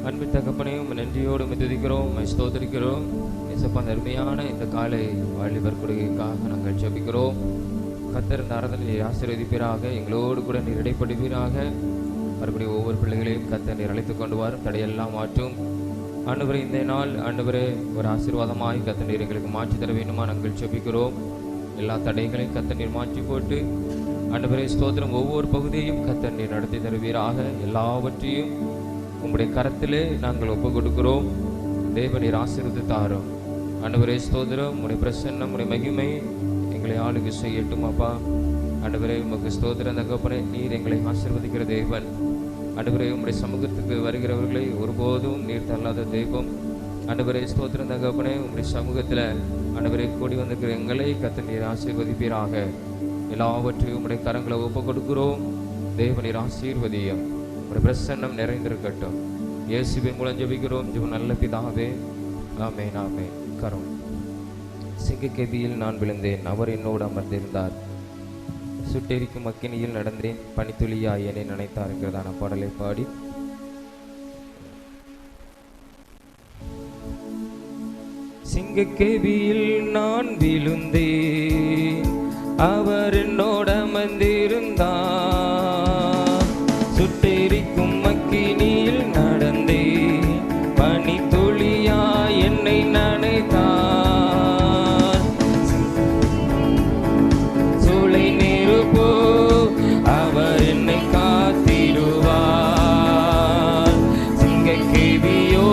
அன்பு தகப்பனையும் நன்றியோடு துதிக்கிறோம், ஸ்தோத்திரிக்கிறோம். இயேசப்பா, அருமையான இந்த காலை வாலிபர் கொடுக்கைக்காக நாங்கள் ஜெபிக்கிறோம். கர்த்தர் இந்த ஆராதனையை ஆசீர்வதிப்பீராக, எங்களோடு கூட நீர் இடைப்படுவீராக. மறுபடியும் ஒவ்வொரு பிள்ளைகளையும் கர்த்தர் நீர் அழைத்து கொண்டு வரும், தடையெல்லாம் மாற்றும். ஆண்டவரே, இந்த நாள் ஆண்டவரே ஒரு ஆசீர்வாதமாய் கர்த்தர் நீர் எங்களுக்கு மாற்றி தர வேண்டுமா நாங்கள் ஜெபிக்கிறோம். எல்லா தடைகளையும் கர்த்தர் நீர் மாற்றி போட்டு ஆண்டவரே ஸ்தோத்திரம், ஒவ்வொரு பகுதியையும் கர்த்தர் நீர் நடத்தி தருவீராக. எல்லாவற்றையும் உங்களுடைய கரத்திலே நாங்கள் ஒப்புக் கொடுக்கிறோம். தேவநீர் ஆசீர்வதித்து தாரும். ஆண்டவரே ஸ்தோத்திரம், உடைய பிரசன்னம், உடைய மகிமை எங்களை ஆளுகை செய்யட்டும். அப்பா ஆண்டவரே, உமக்கு ஸ்தோத்திரம் தகப்பனே. நீர் எங்களை ஆசீர்வதிக்கிற தேவன். ஆண்டவரே, உம்முடைய சமூகத்துக்கு வருகிறவர்களை ஒருபோதும் நீர் தள்ளாத தெய்வம். ஆண்டவரே ஸ்தோத்திரம் தகப்பனே, உம்முடைய சமூகத்தில் ஆண்டவரே கூடி வந்திருக்கிற எங்களை கர்த்தர் நீர் ஆசீர்வதிப்பீராக. எல்லாவற்றையும் உம்முடைய கரங்களை ஒப்புக் கொடுக்கிறோம். தேவநீர் ஆசீர்வதியும், ஒரு பிரசன்னம் நிறைந்திருக்கட்டும். இயேசுவின் மூலம் ஜெபிக்கிறோம் ஜெபம் நல்ல பிதாவே, ஆமென் ஆமென். கரம். சிங்கக்கேபியில் நான் விழுந்தேன், அவர் என்னோடு அமர்ந்திருந்தார். சுட்டெரிக்கும் அக்கினியில் நடந்தேன், பனித்துளியாய் என்னை நினைத்தார் என்கிறதான பாடலை பாடி சிங்கக்கேபியில் நான் விழுந்தேன், அவர் என்னோடு அமர்ந்திருந்தார். சுட்டெரிக்கும் அக்கினியில் நடந்தேன், பனித்துளியாய் என்னை நனைத்தார். சூளை நெருப்போ அவர் என்னை காத்திடுவார். சிங்கக்கேபியோ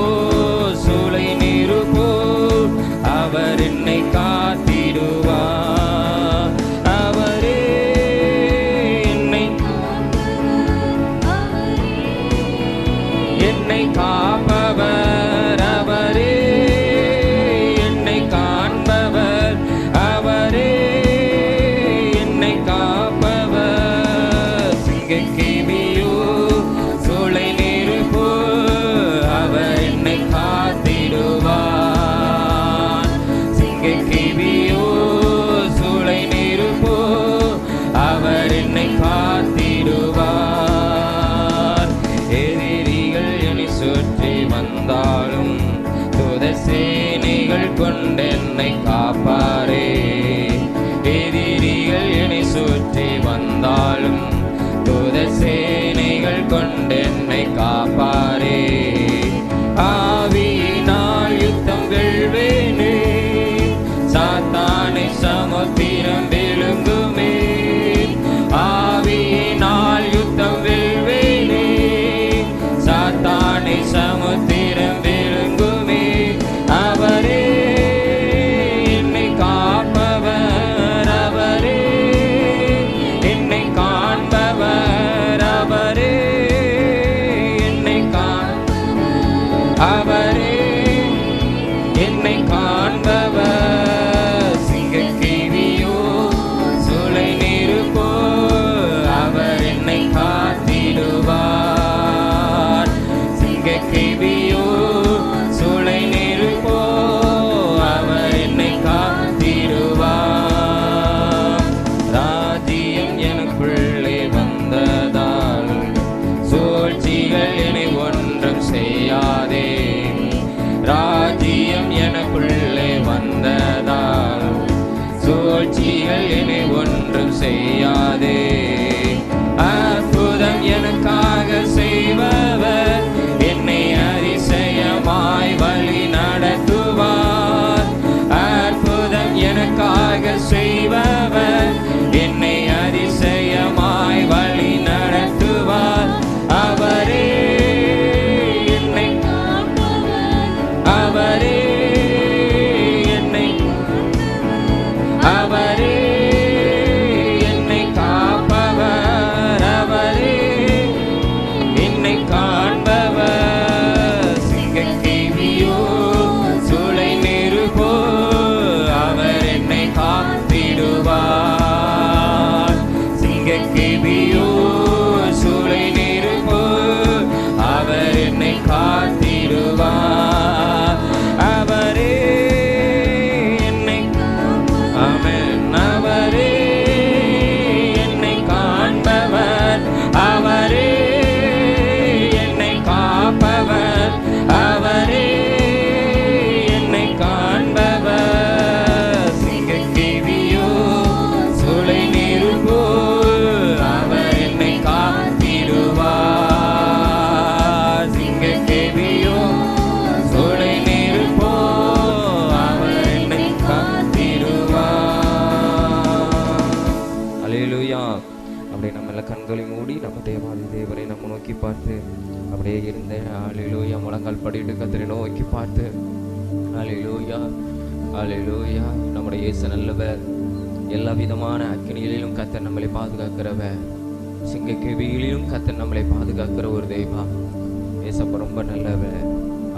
சூளை நெருப்போ அவர் என்னை காத்திடுவார். அவரே என்னை காப்பவர், அவரே என்னை காண்பவர், அவரே என்னை காப்பவர். சிங்கக்கேபியோ சூளை நெருப்போ அவர் என்னை காத்திடுவார். சிங்கக்கேபியோ சூளை நெருப்போ அவர் என்னை காத்திடுவார். எதிரிகள் என்னை சுற்றி வந்தாலும் தூதர் சேனைகள் கொண்டு என்னை காப்பாரே. எதிரிகள் என்னை சுற்றி வந்தாலும் தூதர் சேனைகள் கொண்டு என்னை காப்பாரே. ஆவியினால் யுத்தம் வெல்வேனே, சாத்தானை சமுத்திரம் விழுங்குமே. ஆவியினால் யுத்தம் வெல்வேனே, சாத்தானை சமுத்திரம் விழுங்குமே. அவரே என்னை காப்பவர், அவரே என்னை காண்பவர், அவரே என்னை அவரே என்னை காண்பவர். சிங்கக்கேபியோ சூளை நெருப்போ அவர் என்னை காத்திடுவார். சிங்கக்கேபியோ சூளை நெருப்போ அவர் என்னை காத்திடுவார். ராஜ்யம் எனக்குள்ளே வந்ததால் சூழ்ச்சிகள் என்னை ஒன்றும் செய்யாதே. ராஜ்யம் எனக்குள்ளே வந்ததால் சூழ்ச்சிகள் என்னை ஒன்றும் செய்யாதே. அற்புதம் எனக்காக செய்பவர் என்னை அதிசயமாய் வழி நடத்துவார். அற்புதம் எனக்காக செய்பவர் என்னை அதிசயமாய் வழி நடத்துவார். அவரே என்னை அவரே என்னை அவரே என்னை காப்பவர், அவரே என்னை காண்பவர். சிங்கக்கேபியோ சூளை நெருப்போ அவர் என்னை காத்திடுவார். சிங்கக்கேபியோ சூளை நெருப்போ அவர் என்னை காத்திடுவார். கண்களை மூடி நம்ம தேவாதி தேவரை நம்ம நோக்கி பார்த்து அப்படியே இருந்த ஹல்லேலூயா முழங்கால் படிட்டு கர்த்தரை நோக்கி பார்த்து ஹல்லேலூயா ஹல்லேலூயா. நம்முடைய இயேசு நல்லவர். எல்லா விதமான அக்கினிகளிலும் கர்த்தர் நம்மளை பாதுகாக்கிறவர். சிங்க கெவியிலும் கர்த்தர் நம்மளை பாதுகாக்கிற ஒரு தெய்வம். ஏசப்பா ரொம்ப நல்லவர்.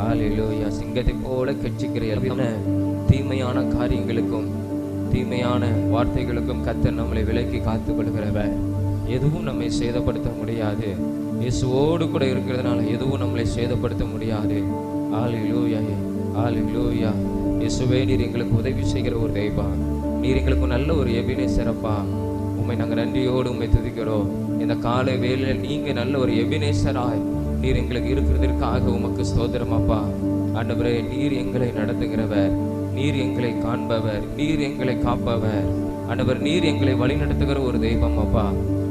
ஹல்லேலூயா. சிங்கத்தை போல கெச்சிக்கிற எல்லா தீமையான காரியங்களுக்கும் தீமையான வார்த்தைகளுக்கும் கர்த்தர் நம்மளை விலக்கி காத்துக் கொள்கிறவர். எதுவும் நம்மை சேதப்படுத்த முடியாது. இயேசுவோடு கூட இருக்கிறதுனால எதுவும் நம்மளை சேதப்படுத்த முடியாது. ஹல்லேலூயா ஹல்லேலூயா. இயேசுவே, நீர் எங்களுக்கு உதவி செய்கிற ஒரு தெய்வம். நீர் எங்களுக்கு நல்ல ஒரு எபினேசரப்பா. உண்மை நாங்கள் நன்றியோடு உண்மை துதிக்கிறோம். இந்த காலை வேளையில் நீங்க நல்ல ஒரு எபினேசராய் நீர் எங்களுக்கு இருக்கிறதற்காக உமக்கு ஸ்தோத்திரம் அப்பா. ஆண்டவரே, நீர் எங்களை நடத்துகிறவர், நீர் எங்களை காண்பவர், நீர் எங்களை காப்பவர். ஆண்டவர், நீர் எங்களை வழி நடத்துகிற ஒரு தெய்வம் அப்பா.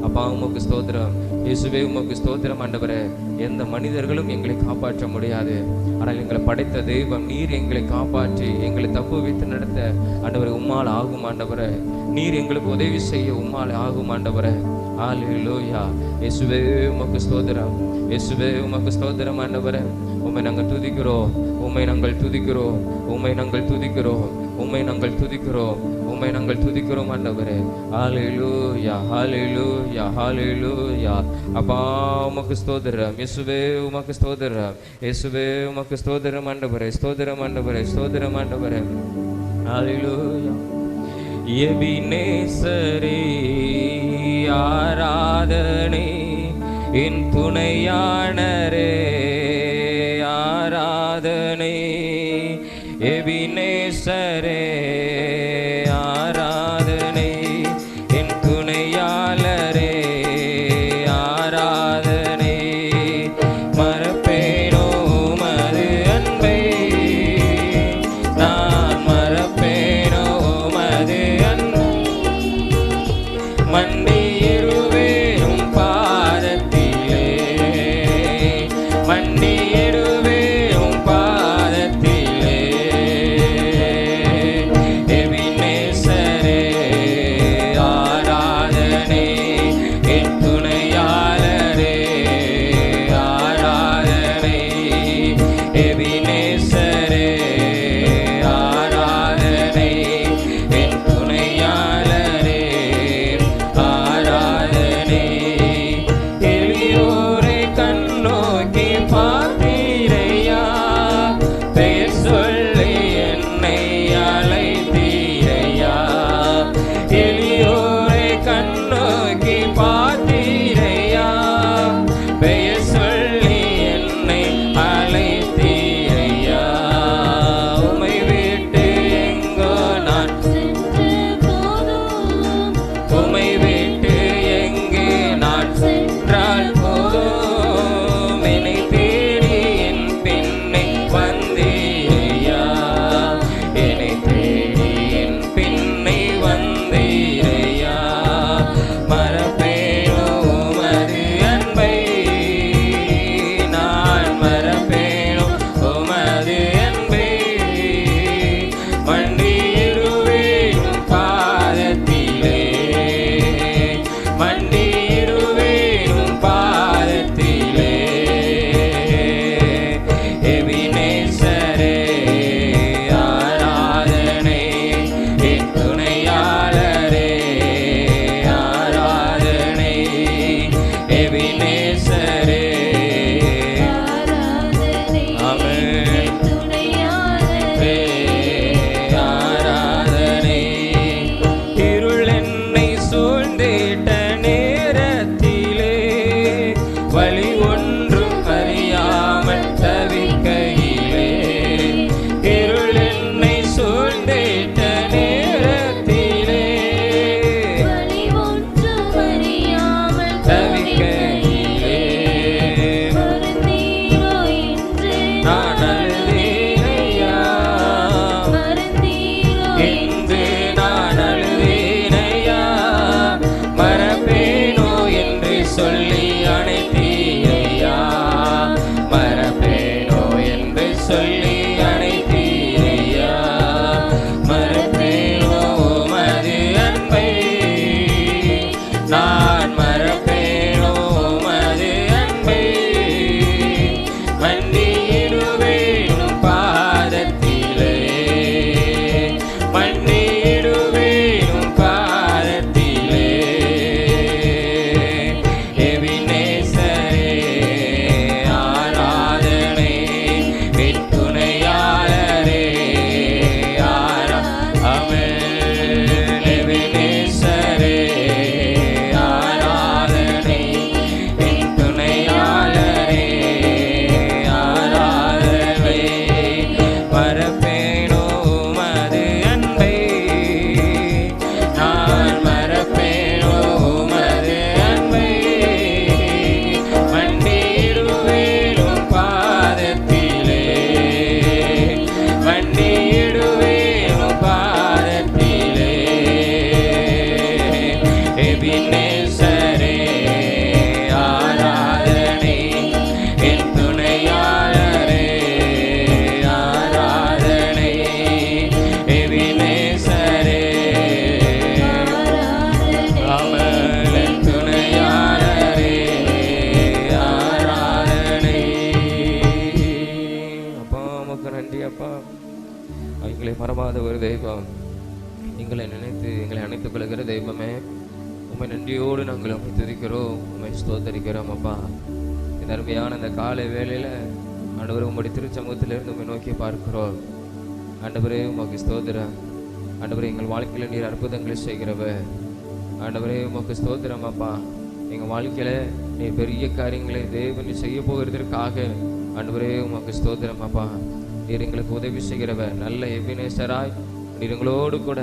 அப்பா உமக்கு ஸ்தோத்திரம். இயேசுவே உமக்கு ஸ்தோத்திரம். ஆண்டவரே, எந்த மனிதர்களும் எங்களை காப்பாற்ற முடியாது. ஆனால் எங்களை படைத்த தெய்வம் நீர் எங்களை காப்பாற்றி எங்களை தப்பு வைத்து நடத்த ஆண்டவரே உம்மால் ஆகும். ஆண்டவரே, நீர் எங்களுக்கு உதவி செய்ய உம்மால் ஆகும். ஆண்டவரே, ஹல்லேலூயா. இயேசுவே உமக்கு ஸ்தோத்திரம். இயேசுவே உமக்கு ஸ்தோத்திரம். ஆண்டவரே, உம்மை நாங்கள் துதிக்கிறோம், உம்மை நாங்கள் துதிக்கிறோம், உம்மை நாங்கள் துதிக்கிறோம், உம்மை நாங்கள் துதிக்கிறோம், உம்மை நாங்கள் துதிக்கிறோம். ஆண்டவரே, ஹல்லேலூயா ஹல்லேலூயா ஹல்லேலூயா. அப்பா உமக்கு ஸ்தோத்திரம். இயேசுவே உமக்கு ஸ்தோத்திரம். இயேசுவே உமக்கு ஸ்தோத்திரம். ஆண்டவரே, ஸ்தோத்திரம் ஆண்டவரே, ஸ்தோத்திரம் ஆண்டவரே. ஹல்லேலூயா. எபினேசரே ஆராதனை, என் துணையானரே ஆராதனை. எபினேசரே ஆராதனை, என் துணையாளரே ஆராதனை. மறப்பேனோ உமது அன்பை, நான் மறப்பேனோ உமது அன்பை. மன்னிடுவேன் பாதத்திலே, மன்னிடுவேன் பாதத்திலே. எங்களை மறவாத ஒரு தெய்வம், எங்களை நினைத்து எங்களை அணைத்துக் கொள்கிற தெய்வமே, உம்மை நன்றியோடு நாங்கள் உம்மை துதிக்கிறோம், உம்மை ஸ்தோத்தரிக்கிறோம். அப்பா, இந்த அருமையான இந்த காலை வேளையில் ஆண்டவரே உம்முடைய திருச்சமூகத்திலிருந்து உம்மை நோக்கி பார்க்கிறோம். ஆண்டவரே உமக்கு ஸ்தோத்திரம். ஆண்டவரே எங்கள் வாழ்க்கையில் நீர் அற்புதங்களை செய்கிறவர். ஆண்டவரே உமக்கு ஸ்தோத்திரம். அப்பா, எங்கள் வாழ்க்கையில் நீர் பெரிய காரியங்களை தேவன் செய்ய போகிறதற்காக ஆண்டவரே உமக்கு ஸ்தோத்திரம். அப்பா, நீர் எங்களுக்கு உதவி செய்கிறவர், நல்ல எபினேசராய் நீர் எங்களோடு கூட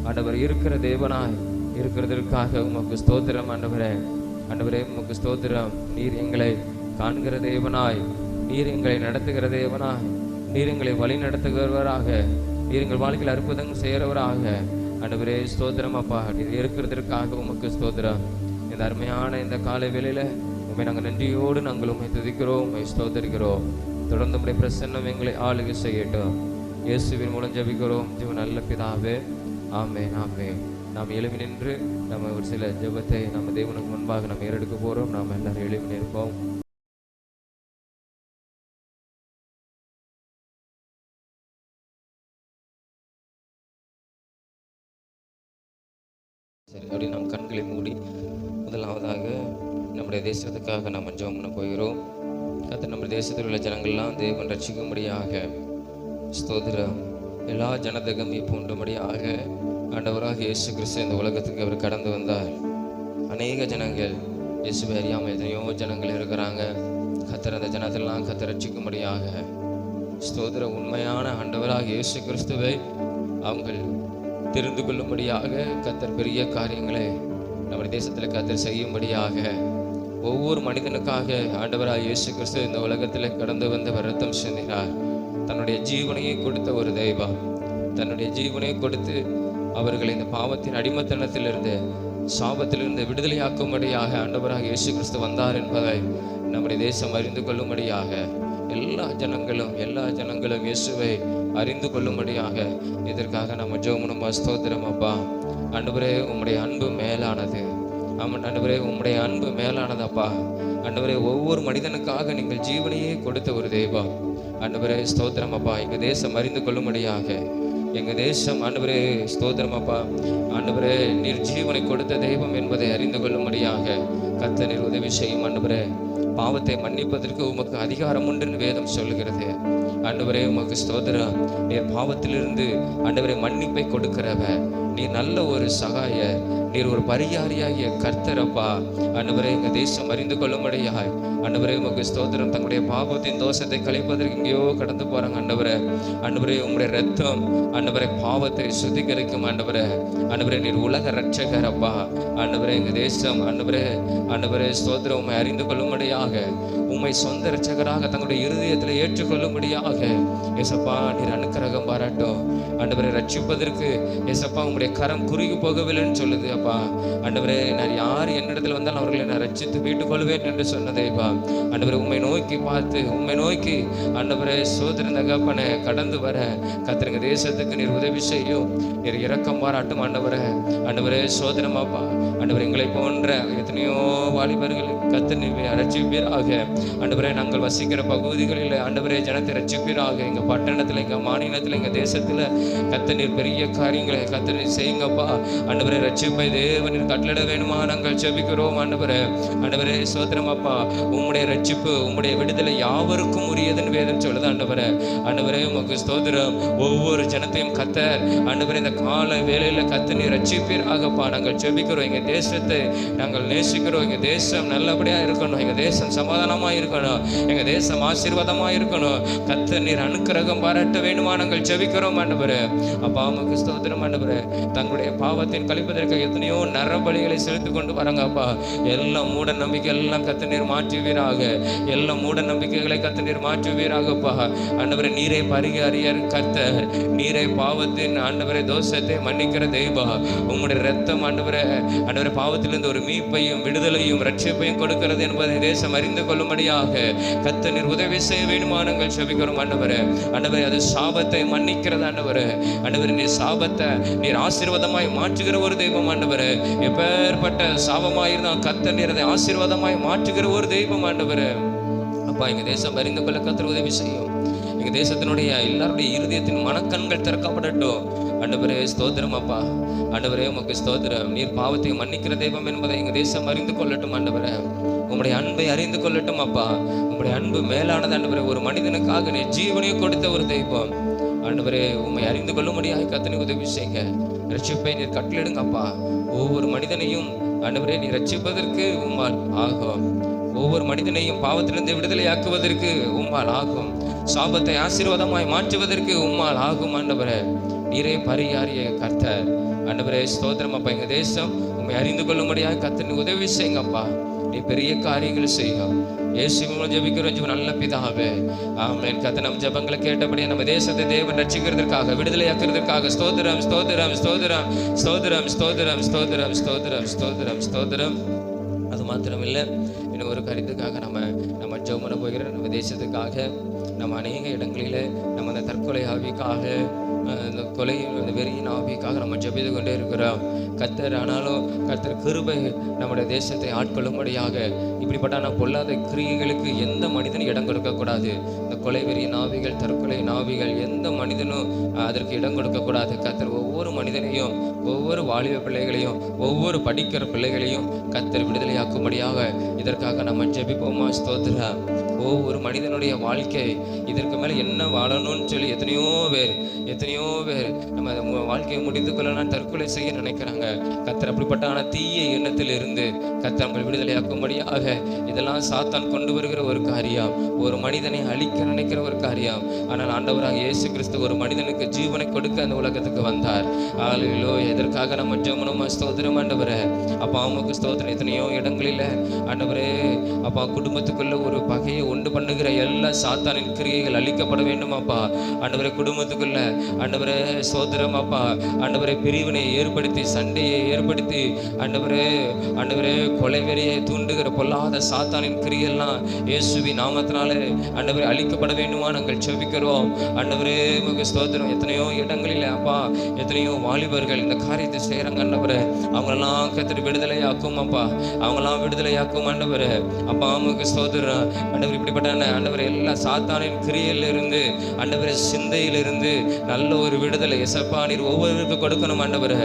ஆண்டவர் இருக்கிற தேவனாய் இருக்கிறதற்காக உமக்கு ஸ்தோத்திரம். ஆண்டவரே, ஆண்டவரே உமக்கு ஸ்தோத்திரம். நீர் எங்களை காண்கிற தேவனாய், நீர் எங்களை நடத்துகிற தேவனாய், நீர் எங்களை வழி நடத்துகிறவராக, நீர் எங்கள் வாழ்க்கையில் அற்புதங்கள் செய்கிறவராக ஆண்டவரே ஸ்தோத்திரம். அப்பா, நீர் இருக்கிறதற்காக உமக்கு ஸ்தோத்திரம். இந்த அருமையான இந்த காலை வேளையில் உண்மை நாங்கள் நன்றியோடு நாங்கள் உண்மை துதிக்கிறோம், உண்மை ஸ்தோத்தரிக்கிறோம். தொடர்ந்து உடைய பிரசன்னம் எங்களை ஆளுகை செய்யட்டும். இயேசுவின் மூலம் ஜெபிக்கிறோம் ஜீவ நல்ல பிதாவே, ஆமென், ஆமென். நாம் எழுப்பி நின்று நம்ம ஒரு சில ஜெபத்தை நம்ம தேவனுக்கு முன்பாக நம்ம ஏறெடுக்க போகிறோம். நாம் எல்லாரும் எழுப்பி நிற்போம். சரி, அப்படி நாம் கண்களை மூடி முதலாவதாக நம்முடைய தேசத்துக்காக நாம் ஜெபம் பண்ண போகிறோம். கர்த்தர் நம்முடைய தேசத்தில் உள்ள ஜனங்கள்லாம் தேவன் ரட்சிக்கும்படியாக ஸ்தோத்திரம், எல்லா ஜனதகம் மீட்பு உண்டும்படியாக ஆண்டவராக இயேசு கிறிஸ்து இந்த உலகத்துக்கு அவர் கடந்து வந்தார். அநேக ஜனங்கள் இயேசுவை அறியாமல் எத்தனையோ ஜனங்கள் இருக்கிறாங்க. கர்த்தர் அந்த ஜனத்தெல்லாம் கர்த்தர் ரட்சிக்கும்படியாக ஸ்தோத்திரம், உண்மையான ஆண்டவராக இயேசு கிறிஸ்துவை அவங்க தெரிந்து கொள்ளும்படியாக கர்த்தர் பெரிய காரியங்களை நம்முடைய தேசத்தில் கர்த்தர் செய்யும்படியாக ஒவ்வொரு மனிதனுக்காக ஆண்டவராக இயேசு கிறிஸ்து இந்த உலகத்தில் கடந்து வந்து ரத்தம் சிந்தினார். தன்னுடைய ஜீவனையை கொடுத்த ஒரு தெய்வம், தன்னுடைய ஜீவனை கொடுத்து அவர்களை இந்த பாவத்தின் அடிமத்தனத்திலிருந்து சாபத்திலிருந்து விடுதலையாக்கும்படியாக ஆண்டவராக இயேசு கிறிஸ்து வந்தார் என்பதை நம்முடைய தேசம் அறிந்து கொள்ளும்படியாக எல்லா ஜனங்களும் இயேசுவை அறிந்து கொள்ளும்படியாக இதற்காக நம்ம ஜெபம் ஸ்தோத்திரம். அப்பா, ஆண்டவரே உம்முடைய அன்பு மேலானது. ஆண்டவரே உம்முடைய அன்பு மேலானது. அப்பா, ஆண்டவரே ஒவ்வொரு மனிதனுக்காக நீங்கள் ஜீவனையே கொடுத்த ஒரு தெய்வம். ஆண்டவரே ஸ்தோத்திரம். அப்பா, எங்கள் தேசம் அறிந்து கொள்ளும்படியாக எங்கள் தேசம் ஆண்டவரே ஸ்தோத்திரம். அப்பா, ஆண்டவரே நீர் ஜீவனை கொடுத்த தெய்வம் என்பதை அறிந்து கொள்ளும்படியாக கர்த்தர் நீர் உதவி செய்யும். ஆண்டவரே, பாவத்தை மன்னிப்பதற்கு உமக்கு அதிகாரம் உண்டுன்னு வேதம் சொல்லுகிறது. ஆண்டவரே உமக்கு ஸ்தோத்திரம். நீர் பாவத்திலிருந்து ஆண்டவரே மன்னிப்பை கொடுக்கிறவர். நீர் நல்ல ஒரு சகாய, நீர் ஒரு பரிகாரியாகிய கர்த்தர். அப்பா, ஆண்டவரே எங்கள் தேசம் அறிந்து கொள்ளும்படியாய் ஆண்டவரே உமக்கு ஸ்தோத்திரம். தங்களுடைய பாவத்தின் தோஷத்தை கழிப்பதற்கு எங்கேயோ கடந்து போறாங்க. ஆண்டவரே, ஆண்டவரே உம்முடைய ரத்தம் ஆண்டவரே பாவத்தை சுத்திகரிக்கும். ஆண்டவரே, ஆண்டவரே நீர் உலக ரட்சகர். அப்பா, ஆண்டவரே எங்கள் தேசம் ஆண்டவரே ஸ்தோத்திரம் உம்மை அறிந்து கொள்ளும்படியாக உம்மை சொந்த ரட்சகராக தங்களுடைய இருதயத்தில் ஏற்றுக்கொள்ளும்படியாக ஏசப்பா நீர் அனுக்கிரகம் பாராட்டும். ஆண்டவரை ரட்சிப்பதற்கு ஏசப்பா உம்முடைய கரம் குறுகி போகவில்லைன்னு சொல்லுது. அப்பா, ஆண்டவரே நான் யார் என்னிடத்தில் வந்தாலும் அவர்களை நான் ரட்சித்து வீட்டுக் கொள்வேன் என்று சொன்னதேப்பா. ஆண்டவரை உம்மை நோக்கி பார்த்து உம்மை நோக்கி ஆண்டவரே சோதர தகப்பனை கடந்து வர கர்த்தர் தேசத்துக்கு நீர் உதவி செய்யும். நீர் இரக்கம் பாராட்டும். ஆண்டவரே சோதரம். அப்பா, ஆண்டவரை எங்களை போன்ற எத்தனையோ வாலிபர்கள் கர்த்தர் நீர் ரட்சிப்பீராக. ஆண்டவரே, நாங்கள் வசிக்கிற பகுதிகளில் ஆண்டவரே ஜனத்தை ரட்சிப்பீராக. எங்கள் பட்டணத்தில், எங்கள் மாநிலத்தில், எங்கள் தேசத்தில் கர்த்தர் நீர் பெரிய காரியங்களை கர்த்தர் நீர் செய்யுங்கப்பா. ஆண்டவரே, ரட்சிப்பை தேவனின் கட்டளை வேணுமா நாங்கள் ஜெபிக்கிறோம். ஆண்டவரே சோத்திரம். அப்பா, உம்முடைய ரட்சிப்பு உம்முடைய விடுதலை யாவருக்கும் உரியதுன்னு வேதம் சொல்லுது. ஆண்டவரே உமக்கு ஸ்தோத்திரம். ஒவ்வொரு ஜனத்தையும் கர்த்தர் ஆண்டவரே இந்த கால வேளையில் கர்த்தர் நீர் ரட்சிப்பீராகப்பா. நாங்கள் ஜெபிக்கிறோம். எங்கள் தேசத்தை நாங்கள் நேசிக்கிறோம். எங்கள் தேசம் நல்லபடியாக இருக்கணும். எங்கள் தேசம் சமாதானமாக இருக்கணும். எங்கள் தேசம் ஆசீர்வாதமாக இருக்கணும். கர்த்தர் நீர் அனுக்கிரகம் பாராட்ட வேண்டுமா நாங்கள் ஜெபிக்கிறோம். ஆண்டவரே, அப்பா உமக்கு ஸ்தோத்திரம். ஆண்டவரே, தங்களுடைய பாவத்தின் கழிப்பதற்கு எத்தனையோ நரபலிகளை செலுத்தி கொண்டு வராங்க. அப்பா, எல்லா மூட நம்பிக்கை எல்லாம் கர்த்தர் நீர் மாற்றுவீராக. எல்லா மூட நம்பிக்கைகளை கர்த்தர் நீர் மாற்றுவீராகப்பா. ஆண்டவரே, நீரை பரிகாரியர் கர்த்தர், நீரை பாவத்தின் ஆண்டவரே தோஷத்தை மன்னிக்கிற தெய்வா. உம்முடைய ரத்தம் ஆண்டவரே பாவத்திலிருந்து ஒரு மீட்பையும் விடுதலையும் ரட்சிப்பையும் கொடுக்கிறது என்பதை தேசம் அறிந்து கொள்ளும்படியாக கர்த்தர் நீர் உதவி செய்ய வேண்டுமா நாங்கள் ஜெபிக்கிறோம். ஆண்டவரே, அது சாபத்தை மன்னிக்கிறது. ஆண்டவரே, நீர் சாபத்தை நீர் ஆசீர்வாதமாய் மாற்றுகிற ஒரு தெய்வம். ஆண்டவரே, எப்பேற்பட்ட சாபமாயிருந்தால் கர்த்தர் நீர் அதை ஆசீர்வாதமாய் மாற்றுகிற ஒரு தெய்வம். ஆண்டவரே, அப்பா, எங்க தேசம் அறிந்து கொள்ள கர்த்தர் உதவி செய்யும். எங்க தேசத்தினுடைய எல்லாருடைய இருதயத்தின் மனக்கண்கள் திறக்கப்படட்டும். ஆண்டவரே ஸ்தோத்திரம் அப்பா. ஆண்டவரே உமக்கு ஸ்தோத்திரம். நீர் பாவத்தை மன்னிக்கிற தெய்வம் என்பதை எங்க தேசம் அறிந்து கொள்ளட்டும். ஆண்டவரே உம்முடைய அன்பை அறிந்து கொள்ளட்டும் அப்பா. உம்முடைய அன்பு மேலானது ஆண்டவரே. ஒரு மனிதனுக்காக நீ ஜீவனையும் கொடுத்த ஒரு தெய்வம் ஆண்டவரே. உம்மை அறிந்து கொள்ளும்படியாக கர்த்தர் உதவி செய்யுங்க. ரட்சிப்பை நீர் கட்டளிடுங்க அப்பா. ஒவ்வொரு மனிதனையும் ஆண்டவரே நீ ரட்சிப்பதற்கு உம்மால் ஆகும். ஒவ்வொரு மனிதனையும் பாவத்திலிருந்து விடுதலையாக்குவதற்கு உம்மால் ஆகும். சாபத்தை ஆசீர்வாதமாய் மாற்றுவதற்கு உம்மால் ஆகும். ஆண்டவரே நீரே பரிகாரிய கர்த்தர். ஆண்டவரே ஸ்தோத்திரம் அப்பா. எங்க தேசம் உம்மை அறிந்து கொள்ளும்படியாக கர்த்தர் உதவி செய்யுங்கப்பா. நீ பெரிய காரியங்கள் செய்யும். இயேசுவின் ஜெபிக்கிறோம் நல்ல பிதாவே, ஆமென். கர்த்தர் நம் ஜெபங்களை கேட்டபடியே நம்ம தேசத்தை தேவன் ரட்சிக்கிறதுக்காக விடுதலையாக்குறதுக்காக ஸ்தோத்திரம் ஸ்தோத்திரம் ஸ்தோத்திரம் ஸ்தோத்திரம் ஸ்தோத்திரம் ஸ்தோத்திரம் ஸ்தோத்திரம் ஸ்தோத்திரம் ஸ்தோத்திரம். அது மாத்திரமில்லை, இன்னும் ஒரு கருத்துக்காக நம்ம ஜெபம் பண்ண போகிறோம். நம்ம தேசத்துக்காக நம்ம அநேக இடங்களில் நம்ம அந்த தற்கொலை ஆவிக்காக இந்த கொலை இந்த வெறியின் ஆவிக்காக நம்ம ஜெபித்து கொண்டே இருக்கிறோம். கர்த்தர் ஆனாலும் கர்த்தர் கிருபை நம்முடைய தேசத்தை ஆட்கொள்ளும்படியாக இப்படிப்பட்ட பொல்லாத கிரியைகளுக்கு எந்த மனிதனும் இடம் கொடுக்கக்கூடாது. இந்த கொலை வெறியின் ஆவிகள், தற்கொலை ஆவிகள், எந்த மனிதனும் அதற்கு இடம் கொடுக்கக்கூடாது. கர்த்தர் ஒவ்வொரு மனிதனையும், ஒவ்வொரு வாலிப பிள்ளைகளையும், ஒவ்வொரு படிக்கிற பிள்ளைகளையும் கர்த்தர் விடுதலையாக்கும்படியாக இதற்காக நம்ம ஜெபிப்போமா? ஸ்தோத்திரா. ஒவ்வொரு மனிதனுடைய வாழ்க்கை இதற்கு மேலே என்ன வாழணும்னு சொல்லி எத்தனையோ பேர் நம்ம வாழ்க்கையை முடித்து கொள்ளலாம் தற்கொலை செய்ய நினைக்கிறாங்க. கர்த்தர் அப்படிப்பட்ட தீய எண்ணத்தில் இருந்து கர்த்தர் நம்மை விடுதலையாக்கும்படியாக இதெல்லாம் சாத்தான் கொண்டு வருகிற ஒரு காரியம், ஒரு மனிதனை அழிக்க நினைக்கிற ஒரு காரியம். ஆனால் ஆண்டவராக இயேசு கிறிஸ்து ஒரு மனிதனுக்கு ஜீவனை கொடுக்க அந்த உலகத்துக்கு வந்தார். ஹல்லேலூயா. எதற்காக நம்ம ஜெபமா? ஸ்தோத்திரம் ஆண்டவரே. அப்பா உமக்கு ஸ்தோத்திரம். எத்தனையோ இடங்களில் ஆண்டவரே அப்பா குடும்பத்துக்குள்ள ஒரு பகையை உண்டு பண்ணுகிற எல்லா சாத்தானின் கிரியைகள் அழிக்கப்பட வேண்டும் அப்பா. ஆண்டவரே குடும்பத்துக்குள்ள ஆண்டவரே ஸ்தோத்திரம் அப்பா. ஆண்டவரே பிரிவினை ஏற்படுத்தி, சண்டையை ஏற்படுத்தி, ஆண்டவரே கொலை வெறியை தூண்டுகிற பொல்லாத சாத்தானின் கிரியெல்லாம் இயேசுவின் நாமத்தினாலே ஆண்டவரே அழிக்கப்பட வேண்டுமா நாங்கள் ஜெபிக்கிறோம். ஆண்டவரே உமக்கு ஸ்தோத்திரம். எத்தனையோ இடங்களில் அப்பா எத்தனையோ வாலிபர்கள் இந்த காரியத்தை செய்கிறாங்க. ஆண்டவரே அவங்களெல்லாம் கர்த்தர் விடுதலையாக்கும் அப்பா. அவங்களாம் விடுதலையாக்கும் ஆண்டவரே. அப்பா உமக்கு ஸ்தோத்திரம். ஆண்டவர் இப்படிப்பட்ட ஆண்டவரே எல்லா சாத்தானின் கிரியையிலிருந்து, ஆண்டவரே சிந்தையிலிருந்து நல்ல ஒரு விடுதலை எசப்பா நீர் ஒவ்வொருவருக்கும் கொடுக்கணும் ஆண்டவரே.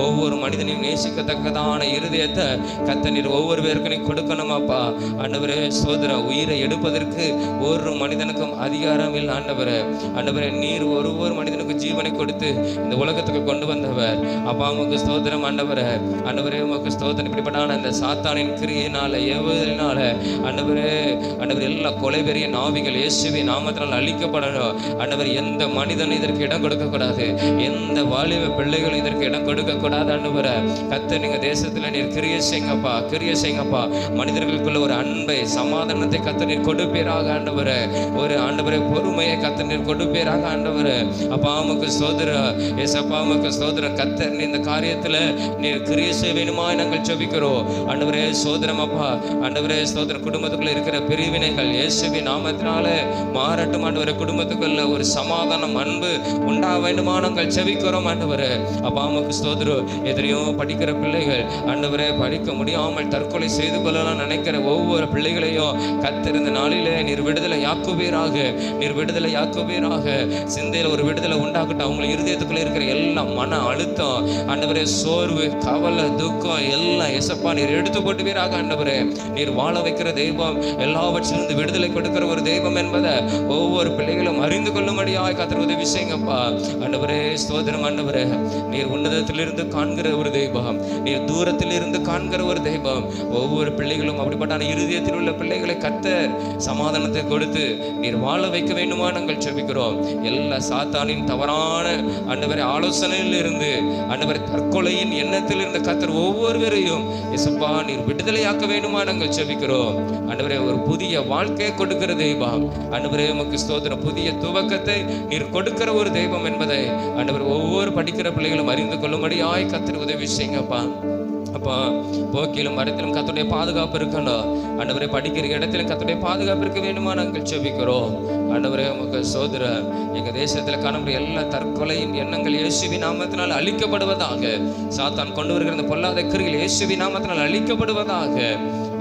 ஒவ்வொரு மனிதனையும் நேசிக்கத்தக்கதான இருதயத்தை கர்த்தர் நீர் ஒவ்வொரு பேருக்கும் கொடுக்கணும் அப்பா. ஆண்டவரே ஸ்தோத்திரம். உயிரை எடுப்பதற்கு ஒரு மனிதனுக்கும் அதிகாரம் இல்லை ஆண்டவரே. ஆண்டவரே நீர் ஒவ்வொரு மனிதனுக்கும் ஜீவனை கொடுத்து இந்த உலகத்துக்கு கொண்டு வந்தவர் அப்பா. உமக்கு ஸ்தோத்திரம் ஆண்டவரே. ஆண்டவரே உமக்கு ஸ்தோத்திரம். இப்படிப்பட்ட இந்த சாத்தானின் கிரியையினால ஏவுதலினால ஆண்டவரே எல்லா கொலை வெறிய ஆவிகள் இயேசுவின் நாமத்தினால் அழிக்கப்படணும் ஆண்டவர். எந்த மனிதனும் இதற்கு இடம் கொடுக்கக்கூடாது. எந்த வாலிப பிள்ளைகளும் இதற்கு இடம் கொடுக்கக்கூடாது ஆண்டவரே. கர்த்தர் நீங்க தேசத்துல நீர் கிரியை செய்யுங்கப்பா. மனிதர்களுக்குள்ள ஒரு அன்பை, சமாதானத்தை கர்த்தர் நீர் கொடுப்பீராக ஆண்டவரே. ஒரு ஆண்டவரே பொறுமையை கர்த்தர் நீர் கொடுப்பீராக ஆண்டவரே. அப்பா உமக்கு ஸ்தோத்திரம். ஏசப்பா உமக்கு ஸ்தோத்திரம். கர்த்தர் இந்த காரியத்துல நீர் கிரியை செய்ய வேணுமா நாங்கள் ஜெபிக்கிறோம் ஆண்டவரே. ஸ்தோத்திரம் அப்பா. ஆண்டவரே ஸ்தோத்திரம். குடும்பத்துக்குள்ள இருக்கிற பிரிவினைகள் இயேசுவின் நாமத்தினாலே மாறட்டும் ஆண்டவரே. குடும்பத்துக்குள்ள ஒரு சமாதானம், அன்பு உண்டா வேண்டுமா நாங்கள் ஜெபிக்கிறோம் ஆண்டவரே. அப்பா உமக்கு ஸ்தோத்திரம். எத்தனையோ படிக்கிற பிள்ளைகள் ஆண்டவரே படிக்க முடியாமல் தற்கொலை செய்து கொள்ளலாம் நினைக்கிற ஒவ்வொரு பிள்ளைகளையும் கர்த்தர் இந்த நாளிலே நீர் விடுதலையாக்குவீராக. சிந்தையில் ஒரு விடுதலை உண்டாக்கட்டும். அவங்க இருதயத்துக்குள்ள இருக்கிற எல்லாம் மன அழுத்தம் ஆண்டவரே, சோர்வு, கவலை, துக்கம் எல்லாம் எசப்பா நீர் எடுத்து போட்டுவீராக ஆண்டவரே. நீர் வாழ வைக்கிற தெய்வம், எல்லாவற்றிலிருந்து விடுதலை கொடுக்கிற ஒரு தெய்வம் என்பதை ஒவ்வொரு பிள்ளைகளும் அறிந்து கொள்ளும்படியாக கர்த்தர் உதவி செய்யுங்கப்பா ஆண்டவரே. ஸ்தோத்திரம் ஆண்டவரே. நீர் உன்னதத்திலிருந்து காண்கிற ஒரு தெய்வம், நீர் தூரத்தில் இருந்து காண்கிற ஒரு தெய்வம். ஒவ்வொரு பிள்ளைகளும் அப்படிப்பட்ட இருதயத்தில் உள்ள பிள்ளைகளை கர்த்தர் சமாதானத்தை கொடுத்து நீர் வாழ வைக்க வேண்டுமா நாங்கள் ஜெபிக்கிறோம். எல்லா சாத்தானின் தவறான ஆண்டவரே ஆலோசனையில் இருந்து, ஆண்டவரே தற்கொலையின் எண்ணத்தில் இருந்த கர்த்தர் ஒவ்வொருவரையும் எசப்பா நீர் விடுதலையாக்க வேண்டுமா நாங்கள் ஜெபிக்கிறோம் ஆண்டவரே. ஒரு புதிய வாழ்க்கையை கொடுக்கிற தெய்வம் ஆண்டவரே உமக்கு ஸ்தோத்திரம். புதிய துவக்கத்தை நீர் கொடுக்கிற ஒரு தெய்வம் என்பதை ஆண்டவர் ஒவ்வொரு படிக்கிற பிள்ளைகளும் அறிந்து கொள்ளும்படியாய் கர்த்தர் உதவி செய்யுங்கப்பா. அப்பா போக்கிலும் மரத்திலும் கர்த்தருடைய பாதுகாப்பு இருக்கணும் ஆண்டவரே. படிக்கிற இடத்திலும் கர்த்தருடைய பாதுகாப்பு இருக்க வேண்டுமா நாங்கள் ஜெபிக்கிறோம் ஆண்டவரே. உமக்கு ஸ்தோத்திரம். எங்க தேசத்தில் காணப்படுற எல்லா தற்கொலையின் எண்ணங்கள் இயேசுவின் நாமத்தினால் அழிக்கப்படுவதாக. சாத்தான் கொண்டு வருகிற இந்த பொல்லாத கிரியைகள் இயேசுவின் நாமத்தினால் அழிக்கப்படுவதாக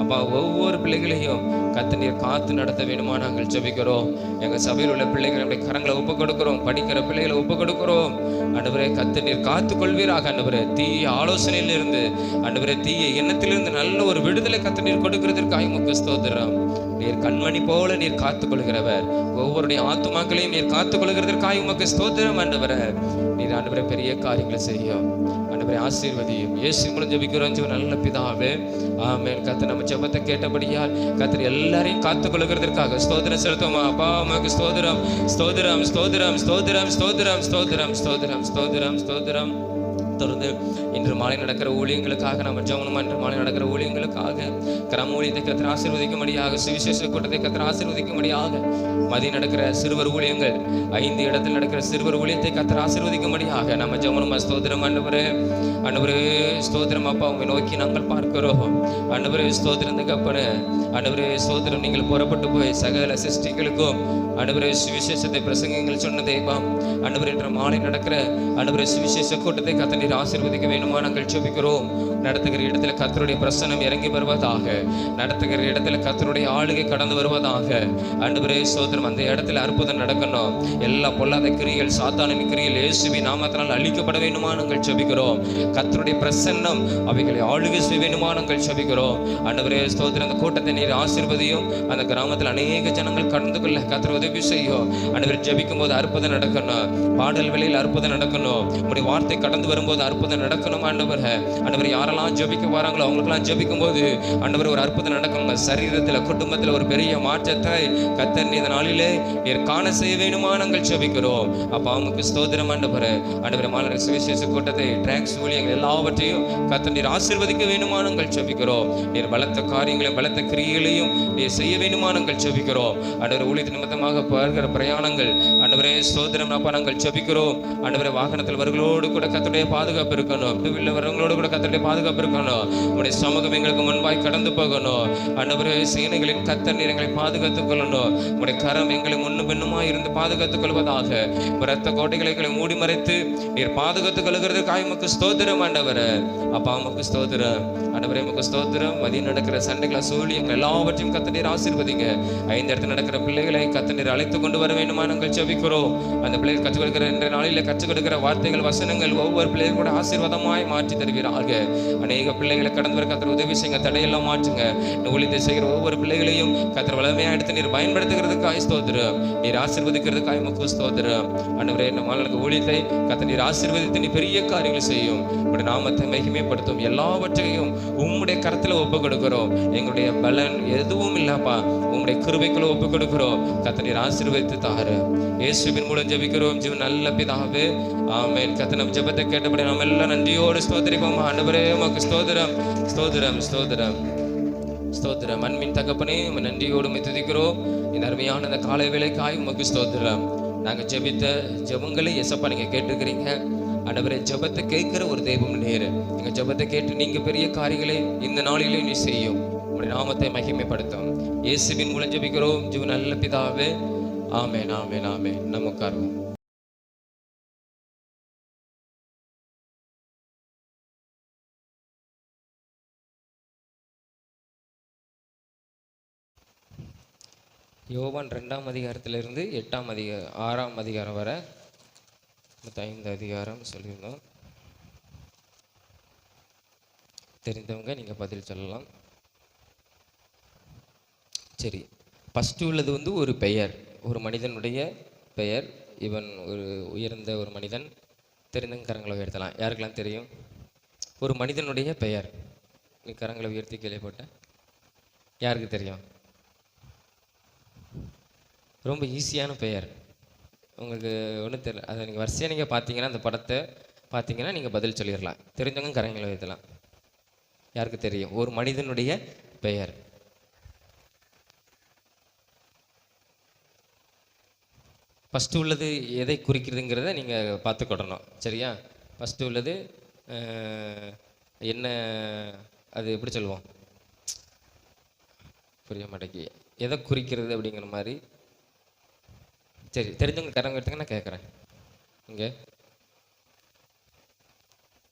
அப்பா ஒவ்வொரு பிள்ளைகளையும் கத்த நீர் காத்து நடத்த வேணுமா நாங்கள் ஜெபிக்கிறோம். எங்க சபையில் உள்ள பிள்ளைகளை கரங்களை ஒப்பு கொடுக்கிறோம். படிக்கிற பிள்ளைகளை ஒப்பு கொடுக்கிறோம். ஆண்டவரே கத்த நீர் காத்து கொள்வீராக. ஆண்டவரே தீய ஆலோசனையிலிருந்து, ஆண்டவரே தீய எண்ணத்திலிருந்து நல்ல ஒரு விடுதலை கத்த நீர் கொடுக்கிறதற்காக உமக்கு ஸ்தோத்திரம். நீர் கண்மணி போல நீர் காத்துக் கொள்கிறவர். ஒவ்வொருடைய ஆத்துமாக்களையும் நீர் காத்துக் கொள்கிறதற்காக உமக்கு ஸ்தோத்திரம். ஆண்டவரே நீர் ஆண்டவரே பெரிய காரியங்களை செய்யும். ஆண்டவரே ஆசீர்வதியும். இயேசு மூலம் ஜெபிக்கிறோம் நல்ல பிதாவே, ஆமென். கர்த்தர் நம்ம ஜெபத்தை கேட்டபடியால் கர்த்தர் எல்லாரையும் காத்துக் கொள்கிறதற்காக ஸ்தோத்திரம் செலுத்துவோமா. அப்பா உமக்கு ஸ்தோத்திரம், ஸ்தோத்திரம், ஸ்தோத்திரம், ஸ்தோத்திரம், ஸ்தோத்திரம், ஸ்தோத்திரம், ஸ்தோத்திரம், ஸ்தோத்திரம், ஸ்தோத்திரம். தொடர்ந்து இன்று மாலை நடக்கிற ஊழியங்களுக்காக நம்ம ஜெபம். இன்று மாலை நடக்கிற ஊழியங்களுக்காக கிராம ஊழியத்தை கர்த்தர் ஆசீர்வதிக்கும்படியாக, சுவிசேஷ கூட்டத்தை கர்த்தர் ஆசீர்வதிக்கும்படியாக, மதிய நடக்கிற சிறுவர் ஊழியங்கள், 5 இடத்தில் நடக்கிற சிறுவர் ஊழியத்தை கர்த்தர் ஆசீர்வதிக்கும்படியாக நம்ம ஜெபம். ஸ்தோத்திரம் ஆண்டவரே, ஆண்டவரே ஸ்தோத்திரம். அப்பா உம்மை நோக்கி நாங்கள் பார்க்கிறோம். ஆண்டவரே ஸ்தோத்திரம் தகப்பனே, ஆண்டவரே ஸ்தோத்திரம். நீங்கள் புறப்பட்டு போய் சகல சிருஷ்டிகளுக்கும் ஆண்டவரே சுவிசேஷத்தை பிரசங்கங்கள் சொன்ன தெய்வம். ஆண்டவரே இன்று மாலை நடக்கிற ஆண்டவரே சுவிசேஷ கூட்டத்தை கர்த்தர் நீர் ஆசீர்வதிக்க வேண்டுமா நாங்கள் ஜெபிக்கிறோம். நடத்துகிற இடத்துல கர்த்தருடைய பிரசன்னம் இறங்கி வருவதாக. நடத்துகிற இடத்துல கர்த்தருடைய ஆளுகை கடந்து வருவதாக. ஆண்டவரே ஸ்தோத்திரம். அந்த இடத்துல அற்புதம் நடக்கணும். எல்லா பொல்லாத கிரியைகள், சாத்தானின் கிரியைகள் இயேசுவின் நாமத்தினால் அழிக்கப்பட வேண்டுமா நாங்கள் ஜெபிக்கிறோம். கர்த்தருடைய பிரசன்னம் அவைகளை ஆளுகை செய்ய வேண்டுமா நாங்கள் ஜெபிக்கிறோம். ஆண்டவரே ஸ்தோத்திரம். அந்த கூட்டத்தை நீர் ஆசீர்வதியும். அந்த கிராமத்தில் அநேக ஜனங்கள் கடந்து கொள்ள கர்த்தர் உதவி செய்யும். ஆண்டவரே ஜெபிக்கும் போது அற்புதம் நடக்கணும். பாடல் வேளையில் அற்புதம் நடக்கணும். உங்களுடைய வார்த்தை கடந்து வரும்போது அற்புதம் நடக்கணும். ஆண்டவரே ஆண்டவரே யாரெல்லாம் ஜெபிக்க வராங்களோ அவங்களுக்கெல்லாம் ஜெபிக்கும் போது ஆண்டவரே ஒரு அற்புதம் நடக்கணும். சரீரத்தில், குடும்பத்தில் ஒரு பெரிய மாற்றத்தை கர்த்தர் இந்த நாளிலே நீர் காண செய்ய வேண்டுமா நாங்கள் ஜெபிக்கிறோம். அப்பா உமக்கு ஸ்தோத்திரம் ஆண்டவரே. ஆண்டவரே மாலை சுவிசேஷ கூட்டத்தை, டிராக்ஸ் ஊழியங்கள் எல்லாவற்றையும் கர்த்தர் நீர் ஆசீர்வதிக்க வேண்டுமா நாங்கள் ஜெபிக்கிறோம். நீர் பலத்த காரியங்களையும் பலத்த கிரியைகளையும் நீர் செய்ய வேண்டுமா நாங்கள் ஜெபிக்கிறோம். ஆண்டவரே ஊழியத்தின் நிமித்தமாக போகிற பிரயாணங்கள் ஆண்டவரே ஸ்தோத்திரம் அப்பா நாங்கள் ஜெபிக்கிறோம். ஆண்டவரே வாகனத்தில் வரங்களோடு கூட கர்த்தருடைய பாதுகாப்பு இருக்கணும். வீட்டில் வரவங்களோடு கூட கர்த்தருடைய பாதுகாப்பு இருக்கணும். உங்களுடைய சமூகம் எங்களுக்கு முன்பாய் கடந்து போகணும். ஆண்டவரே சேனைகளின் கர்த்தர் நீர் எங்களை பாதுகாத்துக் கொள்ளணும். உங்களுடைய கரம் எங்களை முன்னும் பின்னுமாய் இருந்து பாதுகாத்துக் கொள்வதாக. இரத்த கோட்டைகளை எங்களை மூடி மறைத்து நீர் பாதுகாத்துக் கொள்கிறதற்காக உமக்கு ஸ்தோத்திரம் ஆண்டவரே. அப்பா உமக்கு ஸ்தோத்திரம் ஆண்டவரே. உமக்கு ஸ்தோத்திரம். மதியம் நடக்கிற சண்டே கிளாஸ் ஊழியங்கள் எல்லாவற்றையும் கர்த்தர் நீர் ஆசீர்வதிங்க. 5 இடத்தில் நடக்கிற பிள்ளைகளை கர்த்தர் நீர் அழைத்து கொண்டு வர வேண்டுமா நாங்கள் ஜெபிக்கிறோம். அந்த பிள்ளைகள் கற்றுக் கொடுக்கிற இன்றைய நாளில் கற்றுக் கொடுக்கிற வார்த்தைகள், வசனங்கள் ஒவ்வொரு பிள்ளைகள் கூட ஆசீர்வாதமாய் மாற்றி தருவீராக. அநேக பிள்ளைகளை கடந்து வர கர்த்தர் உதவி செய்யுங்க. தடையெல்லாம் மாற்றுங்க. ஊழியத்தை செய்கிற ஒவ்வொரு பிள்ளைகளையும் கர்த்தர் வளமையாக எடுத்து நீர் பயன்படுத்துகிறதுக்காக ஸ்தோத்திரம். நீர் ஆசீர்வதிக்கிறதுக்காக உமக்கு ஸ்தோத்திரம் ஆண்டவரே. இந்த மாணவர்களுக்கு ஊழியத்தை கர்த்தர் நீர் ஆசீர்வதித்து நீ பெரிய காரியங்களை செய்யும். உங்களுடைய நாமத்தை மகிமைப்படுத்தும். எல்லாவற்றையும் உம்முடைய கரத்தில் ஒப்பு கொடுக்கிறோம். எங்களுடைய பலன் எதுவும் இல்லப்பா, உம்முடைய கிருபைக்குள்ள ஒப்பு கொடுக்கிறோம். கர்த்தர் நீர் ஆசீர்வதித்து தாரு. இயேசுவின் மூலம் ஜெபிக்கிறோம் ஜீவ நல்ல பிதாவே, ஆமென். கர்த்தர் நம் ஜெபத்தை கேட்டபடி நாம் எல்லாம் நன்றியோடு ஸ்தோத்திரிப்போம். ஆண்டவரே உமக்கு ஸ்தோத்திரம், ஸ்தோத்திரம், ஸ்தோத்திரம், ஸ்தோத்திரம். அன்பின் தகப்பனே உம்மை நன்றியோடு உம்மை துதிக்கிறோம். இந்த அருமையான இந்த காலை வேளைக்காய் உமக்கு ஸ்தோத்திரம். நாங்கள் ஜெபித்த ஜெபங்களை எசப்பா நீங்க கேட்டுக்கிறீங்க. ஆண்டவரே ஜெபத்தை கேட்கிற ஒரு தெய்வம் நேரு. எங்க ஜெபத்தை கேட்டு நீங்க பெரிய காரியங்களை இந்த நாளிலே நீ செய்யும். உங்களுடைய நாமத்தை மகிமைப்படுத்தும். இயேசுவின் மூலம் ஜெபிக்கிறோம் ஜீவ நல்ல பிதாவே, ஆமென், ஆமென், ஆமென். நமக்காரும் யோவான் 2ஆம் அதிகாரத்திலிருந்து 6ஆம் அதிகாரம் வரை 5 அதிகாரம் சொல்லியிருந்தோம். தெரிந்தவங்க நீங்கள் பதில் சொல்லலாம். சரி, ஃபஸ்ட்டு உள்ளது வந்து ஒரு பெயர், ஒரு மனிதனுடைய பெயர். இவன் ஒரு உயர்ந்த ஒரு மனிதன். தெரிந்தவங்க கரங்களை உயர்த்தலாம். யாருக்கெல்லாம் தெரியும்? ஒரு மனிதனுடைய பெயர். நீ கரங்களை உயர்த்தி கேள்விப்பட்ட யாருக்கு தெரியும்? ரொம்ப ஈஸியான பெயர். உங்களுக்கு ஒன்றும் தெரியல. அதை நீங்கள் வரிசையாக நீங்கள் பார்த்தீங்கன்னா, அந்த படத்தை பார்த்தீங்கன்னா நீங்கள் பதில் சொல்லிடலாம். தெரிஞ்சவங்க கரங்களை உயர்த்தலாம். யாருக்கு தெரியும் ஒரு மனிதனுடைய பெயர்? ஃபஸ்ட்டு உள்ளது எதை குறிக்கிறதுங்கிறத நீங்கள் பார்த்துக்கிடணும். சரியா? ஃபஸ்ட்டு உள்ளது என்ன, அது எப்படி சொல்லுவோம், புரிய மாட்டேங்கி, எதை குறிக்கிறது அப்படிங்கிற மாதிரி. சரி, தெரிஞ்சவங்க கரங்க எடுத்துங்க, நான் கேட்குறேன். இங்கே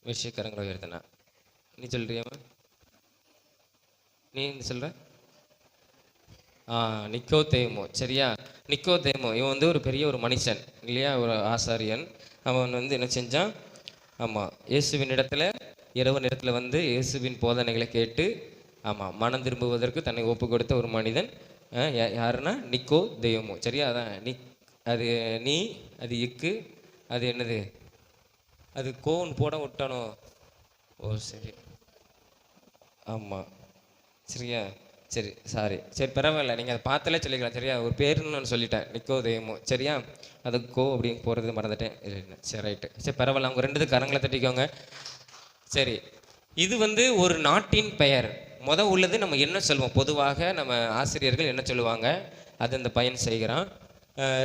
விஷய கரங்களை உயர்த்தினா நீ சொல்றியாமா? நீ சொல்ற நிக்கோதேமு. சரியா? நிக்கோதேமு இவன் வந்து ஒரு பெரிய ஒரு மனுஷன் இல்லையா, ஒரு ஆசாரியன். அவன் வந்து என்ன செஞ்சான்? ஆமாம், இயேசுவின் இடத்துல இரவு நேரத்தில் வந்து இயேசுவின் போதனைகளை கேட்டு ஆமாம் மனம் திரும்புவதற்கு தன்னை ஒப்பு கொடுத்த ஒரு மனிதன். யாருன்னா நிக்கோதேமு. சரியா? அதான் அது நீ, அது இக்கு, அது என்னது, அது கோன் போட விட்டணும். ஓ சரி, ஆமாம், சரியா, சரி சாரி, சரி பரவாயில்ல, நீங்கள் அதை பார்த்தாலே சொல்லிக்கலாம். சரியா? ஒரு பேருன்னு நான் சொல்லிட்டேன், நிக்கோதேமு. சரியா? அது கோ அப்படின்னு போகிறது மறந்துட்டேன். இல்லை சரி, ரைட்டு, சரி பரவாயில்ல. அவங்க ரெண்டு கரங்களை தட்டிக்கோங்க. சரி, இது வந்து ஒரு நாட்டின் பெயர். உள்ளது நம்ம என்ன சொல்லுவோம், பொதுவாக நம்ம ஆசிரியர்கள் என்ன சொல்லுவாங்க, அது அந்த பையன் செய்கிறான்.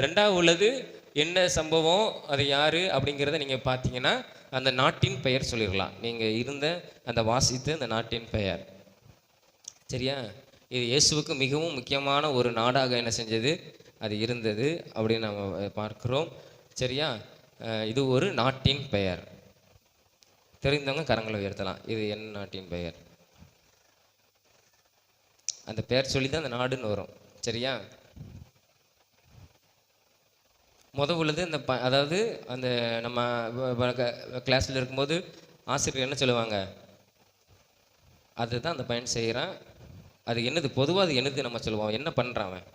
ரெண்டாவது உள்ளது என்ன சம்பவம், அது யார் அப்படிங்கிறத நீங்கள் பார்த்தீங்கன்னா அந்த நாட்டின் பெயர் சொல்லிடலாம். நீங்கள் இருந்த அந்த வாசித்து அந்த நாட்டின் பெயர். சரியா? இது இயேசுவுக்கு மிகவும் முக்கியமான ஒரு நாடாக என்ன செஞ்சது, அது இருந்தது அப்படின்னு நம்ம பார்க்கிறோம். சரியா? இது ஒரு நாட்டின் பெயர். தெரிந்தவங்க கரங்களை உயர்த்தலாம். இது என்ன நாட்டின் பெயர்? அந்த பெயர் சொல்லி தான் அந்த நாடுன்னு வரும். சரியா? உள்ளது அந்த அதாவது அந்த நம்ம கிளாஸில் இருக்கும்போது ஆசிரியர் என்ன சொல்லுவாங்க, அதுதான் அந்த பையன் செய்கிறான். அது என்னது, பொதுவாக அது என்னது நம்ம சொல்லுவோம், என்ன பண்ணுறான் அவன்.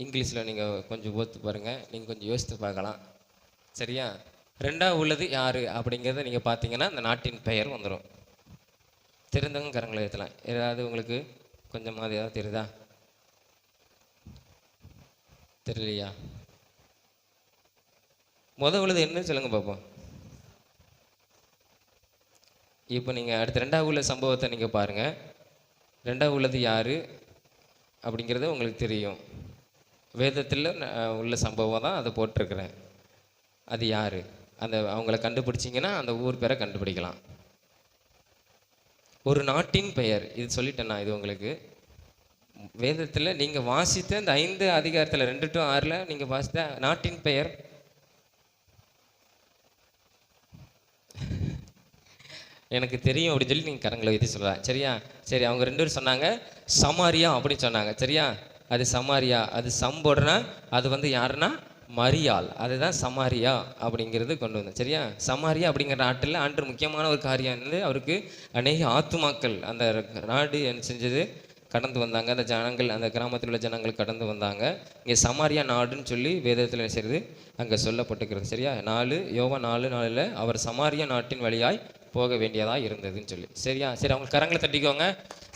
இங்கிலீஷில் நீங்கள் கொஞ்சம் ஓத்து பாருங்கள், நீங்கள் கொஞ்சம் யோசித்து பார்க்கலாம். சரியா? ரெண்டாவது உள்ளது யார் அப்படிங்கிறத நீங்கள் பார்த்தீங்கன்னா அந்த நாட்டின் பெயர் வந்துடும். தெரிந்தவங்க கரங்களை ஏற்றலாம். ஏதாவது உங்களுக்கு கொஞ்சம் மாதிரி ஏதாவது தெரியுதா? தெரியலையா? உள்ளது என்னன்னு சொல்லுங்க பார்ப்போம். இப்போ நீங்கள் அடுத்த ரெண்டாவது உள்ள சம்பவத்தை நீங்கள் பாருங்கள். ரெண்டாவது உள்ளது யார் அப்படிங்கிறது உங்களுக்கு தெரியும். வேதத்தில் உள்ள சம்பவம் தான் அதை போட்டிருக்கிறேன். அது யார், அந்த அவங்கள கண்டுபிடிச்சிங்கன்னா அந்த ஊர் பேரை கண்டுபிடிக்கலாம். ஒரு நாட்டின் பெயர், இது சொல்லிட்டேன்னா இது உங்களுக்கு வேதத்தில் நீங்கள் வாசித்த இந்த 5 அதிகாரத்தில் 2 to 6 நீங்கள் வாசித்த நாட்டின் பெயர். எனக்கு தெரியும் அப்படின்னு சொல்லி நீங்கள் கரங்களை வைத்து சொல்லலாம். சரியா? சரி, அவங்க 2 பேரும் சொன்னாங்க சமாரியா அப்படின்னு சொன்னாங்க. சரியா? அது சமாரியா, அது சம்போடுனா அது வந்து யாருன்னா மரியாள். அதுதான் சமாரியா அப்படிங்கிறது கொண்டு வந்தேன். சரியா? சமாரியா அப்படிங்கிற நாட்டில் ஆண்டு முக்கியமான ஒரு காரியம் வந்து அவருக்கு அநேக ஆத்துமாக்கள் அந்த நாடு என்ன செஞ்சது, கடந்து வந்தாங்க. அந்த ஜனங்கள், அந்த கிராமத்தில் உள்ள ஜனங்கள் கடந்து வந்தாங்க. இங்கே சமாரியா நாடுன்னு சொல்லி வேதத்தில் செய்கிறது அங்கே சொல்லப்பட்டுக்கிறது. சரியா? யோவான் 4:4 அவர் சமாரியா நாட்டின் வழியாய் போக வேண்டியதாக இருந்ததுன்னு சொல்லி. சரியா? சரி, அவங்க கரங்களை தட்டிக்கோங்க.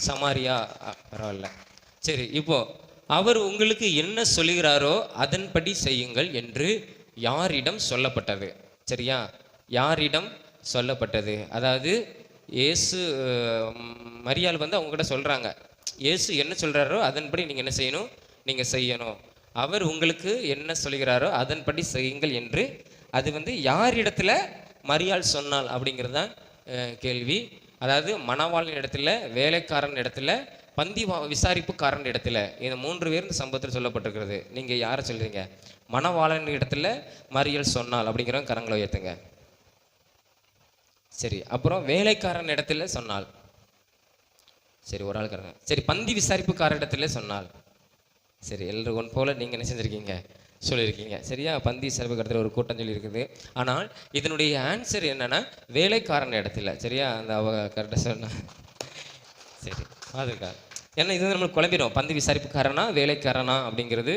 சமாரியா, பரவாயில்ல. சரி, இப்போ அவர் உங்களுக்கு என்ன சொல்லுகிறாரோ அதன்படி செய்யுங்கள் என்று யாரிடம் சொல்லப்பட்டது? சரியா? யாரிடம் சொல்லப்பட்டது? அதாவது இயேசு, மரியாள் வந்து அவங்ககிட்ட சொல்கிறாங்க, இயேசு என்ன சொல்கிறாரோ அதன்படி நீங்கள் என்ன செய்யணும், நீங்கள் செய்யணும். அவர் உங்களுக்கு என்ன சொல்கிறாரோ அதன்படி செய்யுங்கள் என்று, அது வந்து யாரிடத்துல மரியாள் சொன்னால் அப்படிங்கிறது தான் கேள்வி. அதாவது மணவாளன் இடத்துல, வேலைக்காரன் இடத்துல, பந்தி விசாரிப்புக்காரன் இடத்துல, இந்த 3 பேர் இந்த சம்பவத்தில் சொல்லப்பட்டிருக்கிறது. நீங்கள் யாரை சொல்கிறீங்க? மணவாளன் இடத்துல மரியாள் சொன்னால் அப்படிங்கிறவங்க கரங்களை உயர்த்துங்க. சரி, அப்புறம் வேலைக்காரன் இடத்துல சொன்னால். சரி, ஒரு ஆள் கரங்க. சரி, பந்தி விசாரிப்புக்கார இடத்துல சொன்னால். சரி, எல்லாரும் ஒன் போல நீங்கள் என்ன செஞ்சுருக்கீங்க, சொல்லியிருக்கீங்க. சரியா? பந்தி விசாரிப்பு இடத்துல ஒரு கூட்டம் சொல்லியிருக்குது. ஆனால் இதனுடைய ஆன்சர் என்னன்னா வேலைக்காரன் இடத்துல. சரியா? அந்த அவ கரெக்டாக சொன்னா. சரி, அதுக்கா ஏன்னா இது நம்மளுக்கு குழம்பிடும். பந்தி விசாரிப்புக்காரனா வேலைக்காரனா அப்படிங்கிறது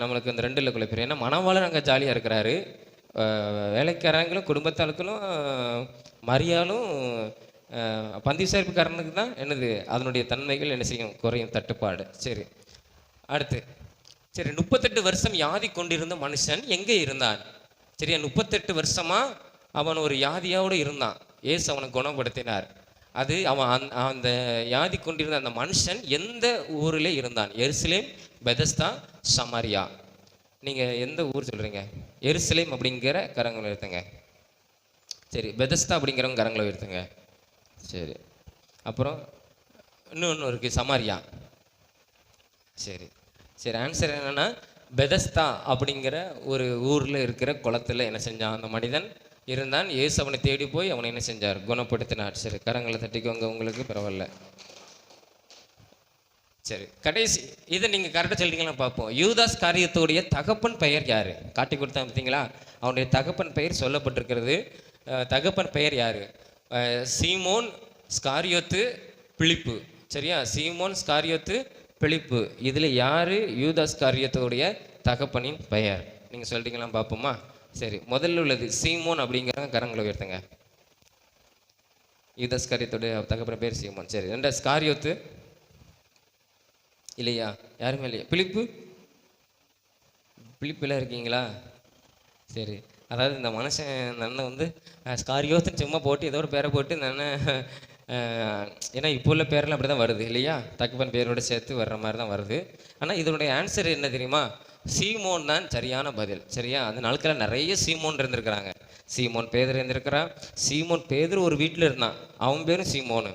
நம்மளுக்கு இந்த 2 குழப்பிடும். ஏன்னா மணவாளன் அங்கே ஜாலியாக இருக்கிறாரு, வேலைக்காரங்களும் குடும்பத்தாளுக்களும் மரியாளும் பந்தி விசாரிப்புக்காரனுக்கு தான் என்னது, அதனுடைய தன்மைகள் என்ன செய்யும், குறையும், தட்டுப்பாடு. சரி, அடுத்து. சரி, 38 வருஷம் வியாதி கொண்டிருந்த மனுஷன் எங்கே இருந்தான்? சரியா? 38 வருஷமா அவன் ஒரு வியாதியோடு இருந்தான். ஏசு அவனை குணப்படுத்தினார். அது அவன் அந்த வியாதி கொண்டிருந்த அந்த மனுஷன் எந்த ஊரில் இருந்தான்? எருசலேம், பெதஸ்தா, சமாரியா. நீங்கள் எந்த ஊர் சொல்கிறீங்க? எருசலேம் அப்படிங்கிற கரங்களை உயர்த்துங்க. சரி, பெதஸ்தா அப்படிங்கிறவங்க கரங்களை உயர்த்துங்க. சரி, அப்புறம் இன்னொன்று இருக்குது சமாரியா. சரி சரி, ஆன்சர் என்னென்னா பெதஸ்தா அப்படிங்கிற ஒரு ஊரில் இருக்கிற குளத்தில் என்ன செஞ்சான் அந்த மனிதன்? இருந்தான். இயேசு அவனை தேடி போய் அவனை என்ன செஞ்சார்? குணப்படுத்தினார். சரி, கரங்களை தட்டிக்கோங்க, உங்களுக்கு பரவாயில்ல. சரி, கடைசி இதை நீங்கள் கரெக்டாக சொல்லிட்டீங்களா பார்ப்போம். யூதாஸ் காரியத்துடைய தகப்பன் பெயர் யார்? காட்டி கொடுத்தா பார்த்தீங்களா? அவனுடைய தகப்பன் பெயர் சொல்லப்பட்டிருக்கிறது. தகப்பன் பெயர் யார்? சீமோன் ஸ்காரியோத்து பிலிப்பு. சரியா? சீமோன் ஸ்காரியோத்து பிலிப்பு. இதில் யார் யூதாஸ் காரியத்துடைய தகப்பனின் பெயர்? நீங்கள் சொல்லிட்டீங்களா பார்ப்போமா? சரி, முதல்ல உள்ளது சீமோன் அப்படிங்கிறவங்க கரங்களை உயர்த்துங்க. யூதாஸ் காரியத்துடைய தகப்பன் பேர் சீமோன். சரி, ரெண்டாவது ஸ்காரியோத்து இல்லையா? யாருமே இல்லையா? பிலிப்பில் இருக்கீங்களா? சரி, அதாவது இந்த மனுஷன் நன்னை வந்து ஸ்காரியோத்துன்னு சும்மா போட்டு ஏதோ ஒரு பேரை போட்டு நன்னை, ஏன்னா இப்போ உள்ள பேரெல்லாம் அப்படி தான் வருது இல்லையா? தகப்பன் பேரோடு சேர்த்து வர்ற மாதிரி தான் வருது. ஆனால் இதனுடைய ஆன்சர் என்ன தெரியுமா? சீமோன் தான் சரியான பதில். சரியா? அந்த நாட்களில் நிறைய சீமோன் இருந்திருக்கிறாங்க. சீமோன் பேதர் இருந்திருக்கிறான். சீமோன் பேதர் ஒரு வீட்டில் இருந்தான், அவன் பேரும் சீமோனு.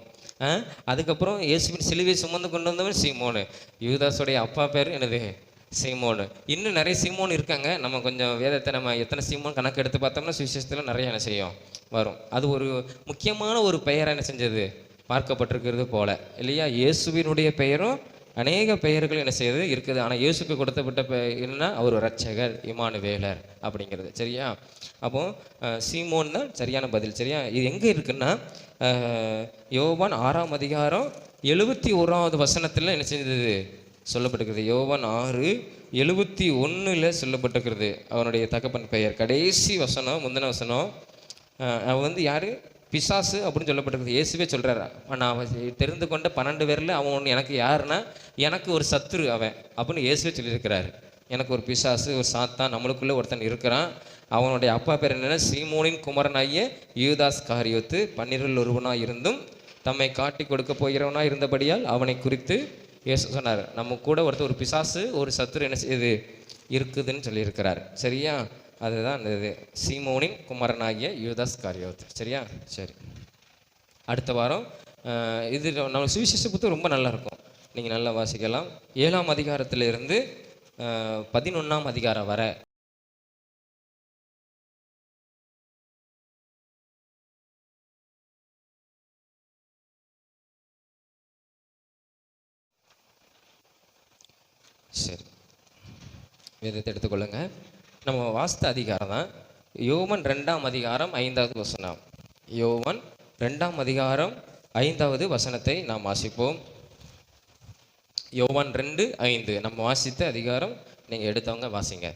அதுக்கப்புறம் இயேசுவின் சிலுவை சுமந்து கொண்டு வந்தவன் சீமோனு. யூதாஸுடைய அப்பா பேர் என்னது? சீமோனு. இன்னும் நிறைய சீமோன் இருக்காங்க. நம்ம கொஞ்சம் வேதத்தை நம்ம எத்தனை சீமோன் கணக்கு எடுத்து பார்த்தோம்னா சுவிசேஷத்தில் நிறைய என்ன செய்யும் வரும். அது ஒரு முக்கியமான ஒரு பெயரை என்ன செஞ்சது பார்க்கப்பட்டிருக்கிறது போல இல்லையா? இயேசுவினுடைய பெயரும் அநேக பெயர்கள் என்ன செய்யுது இருக்குது. ஆனால் இயேசுக்கு கொடுத்தப்பட்ட என்னன்னா அவர் இரட்சகர், இமானுவேலர் அப்படிங்கிறது. சரியா? அப்போ சீமோன் தான் சரியான பதில். சரியா? இது எங்கே இருக்குன்னா யோவான் 6ஆம் அதிகாரம் 71வது வசனத்தில் என்ன செஞ்சது சொல்லப்பட்டிருக்கிறது. யோவான் 6:71 சொல்லப்பட்டிருக்கிறது அவனுடைய தகப்பன் பெயர். கடைசி வசனம், முந்தின வசனம். அவன் வந்து யார்? பிசாசு அப்படின்னு சொல்லப்பட்டிருக்குது. இயேசுவே சொல்கிறார், நான் தெரிந்து கொண்ட 12 பேரில் அவன் எனக்கு யாருன்னா எனக்கு ஒரு சத்துரு அவன் அப்படின்னு இயேசுவே சொல்லியிருக்கிறாரு. எனக்கு ஒரு பிசாசு, ஒரு சாத்தான், நம்மளுக்குள்ளே ஒருத்தன் இருக்கிறான். அவனுடைய அப்பா பேர் என்னென்னா சீமோனின் குமரனாகிய யூதாஸ் காரியோத்து, 12 ஒருவனாக இருந்தும் தம்மை காட்டி கொடுக்க போகிறவனாக இருந்தபடியால் அவனை குறித்து இயேசு சொன்னார், நம்ம கூட ஒருத்தர் ஒரு பிசாசு, ஒரு சத்துரு என்ன செய்யுது இருக்குதுன்னு சொல்லியிருக்கிறார். சரியா? அதுதான் இது சீமோனின் குமரனாகிய யூதாஸ் காரியோத். சரியா? சரி, அடுத்த வாரம் இது நம்ம சுவிசேஷ புத்தகம் ரொம்ப நல்லா இருக்கும், நீங்கள் நல்லா வாசிக்கலாம். 7ஆம் அதிகாரத்திலிருந்து 11ஆம் அதிகாரம் வர. சரி, வேதத்தை எடுத்துக்கொள்ளுங்க. நம்ம வாஸ்த அதிகாரம் தான் யோவான் 2ஆம் அதிகாரம் 5வது வசனம். யோவான் 2ஆம் அதிகாரம் 5வது வசனத்தை நாம் வாசிப்போம். யோவான் 2:5 நம்ம வாசித்த அதிகாரம். நீங்கள் எடுத்தவங்க வாசிங்க.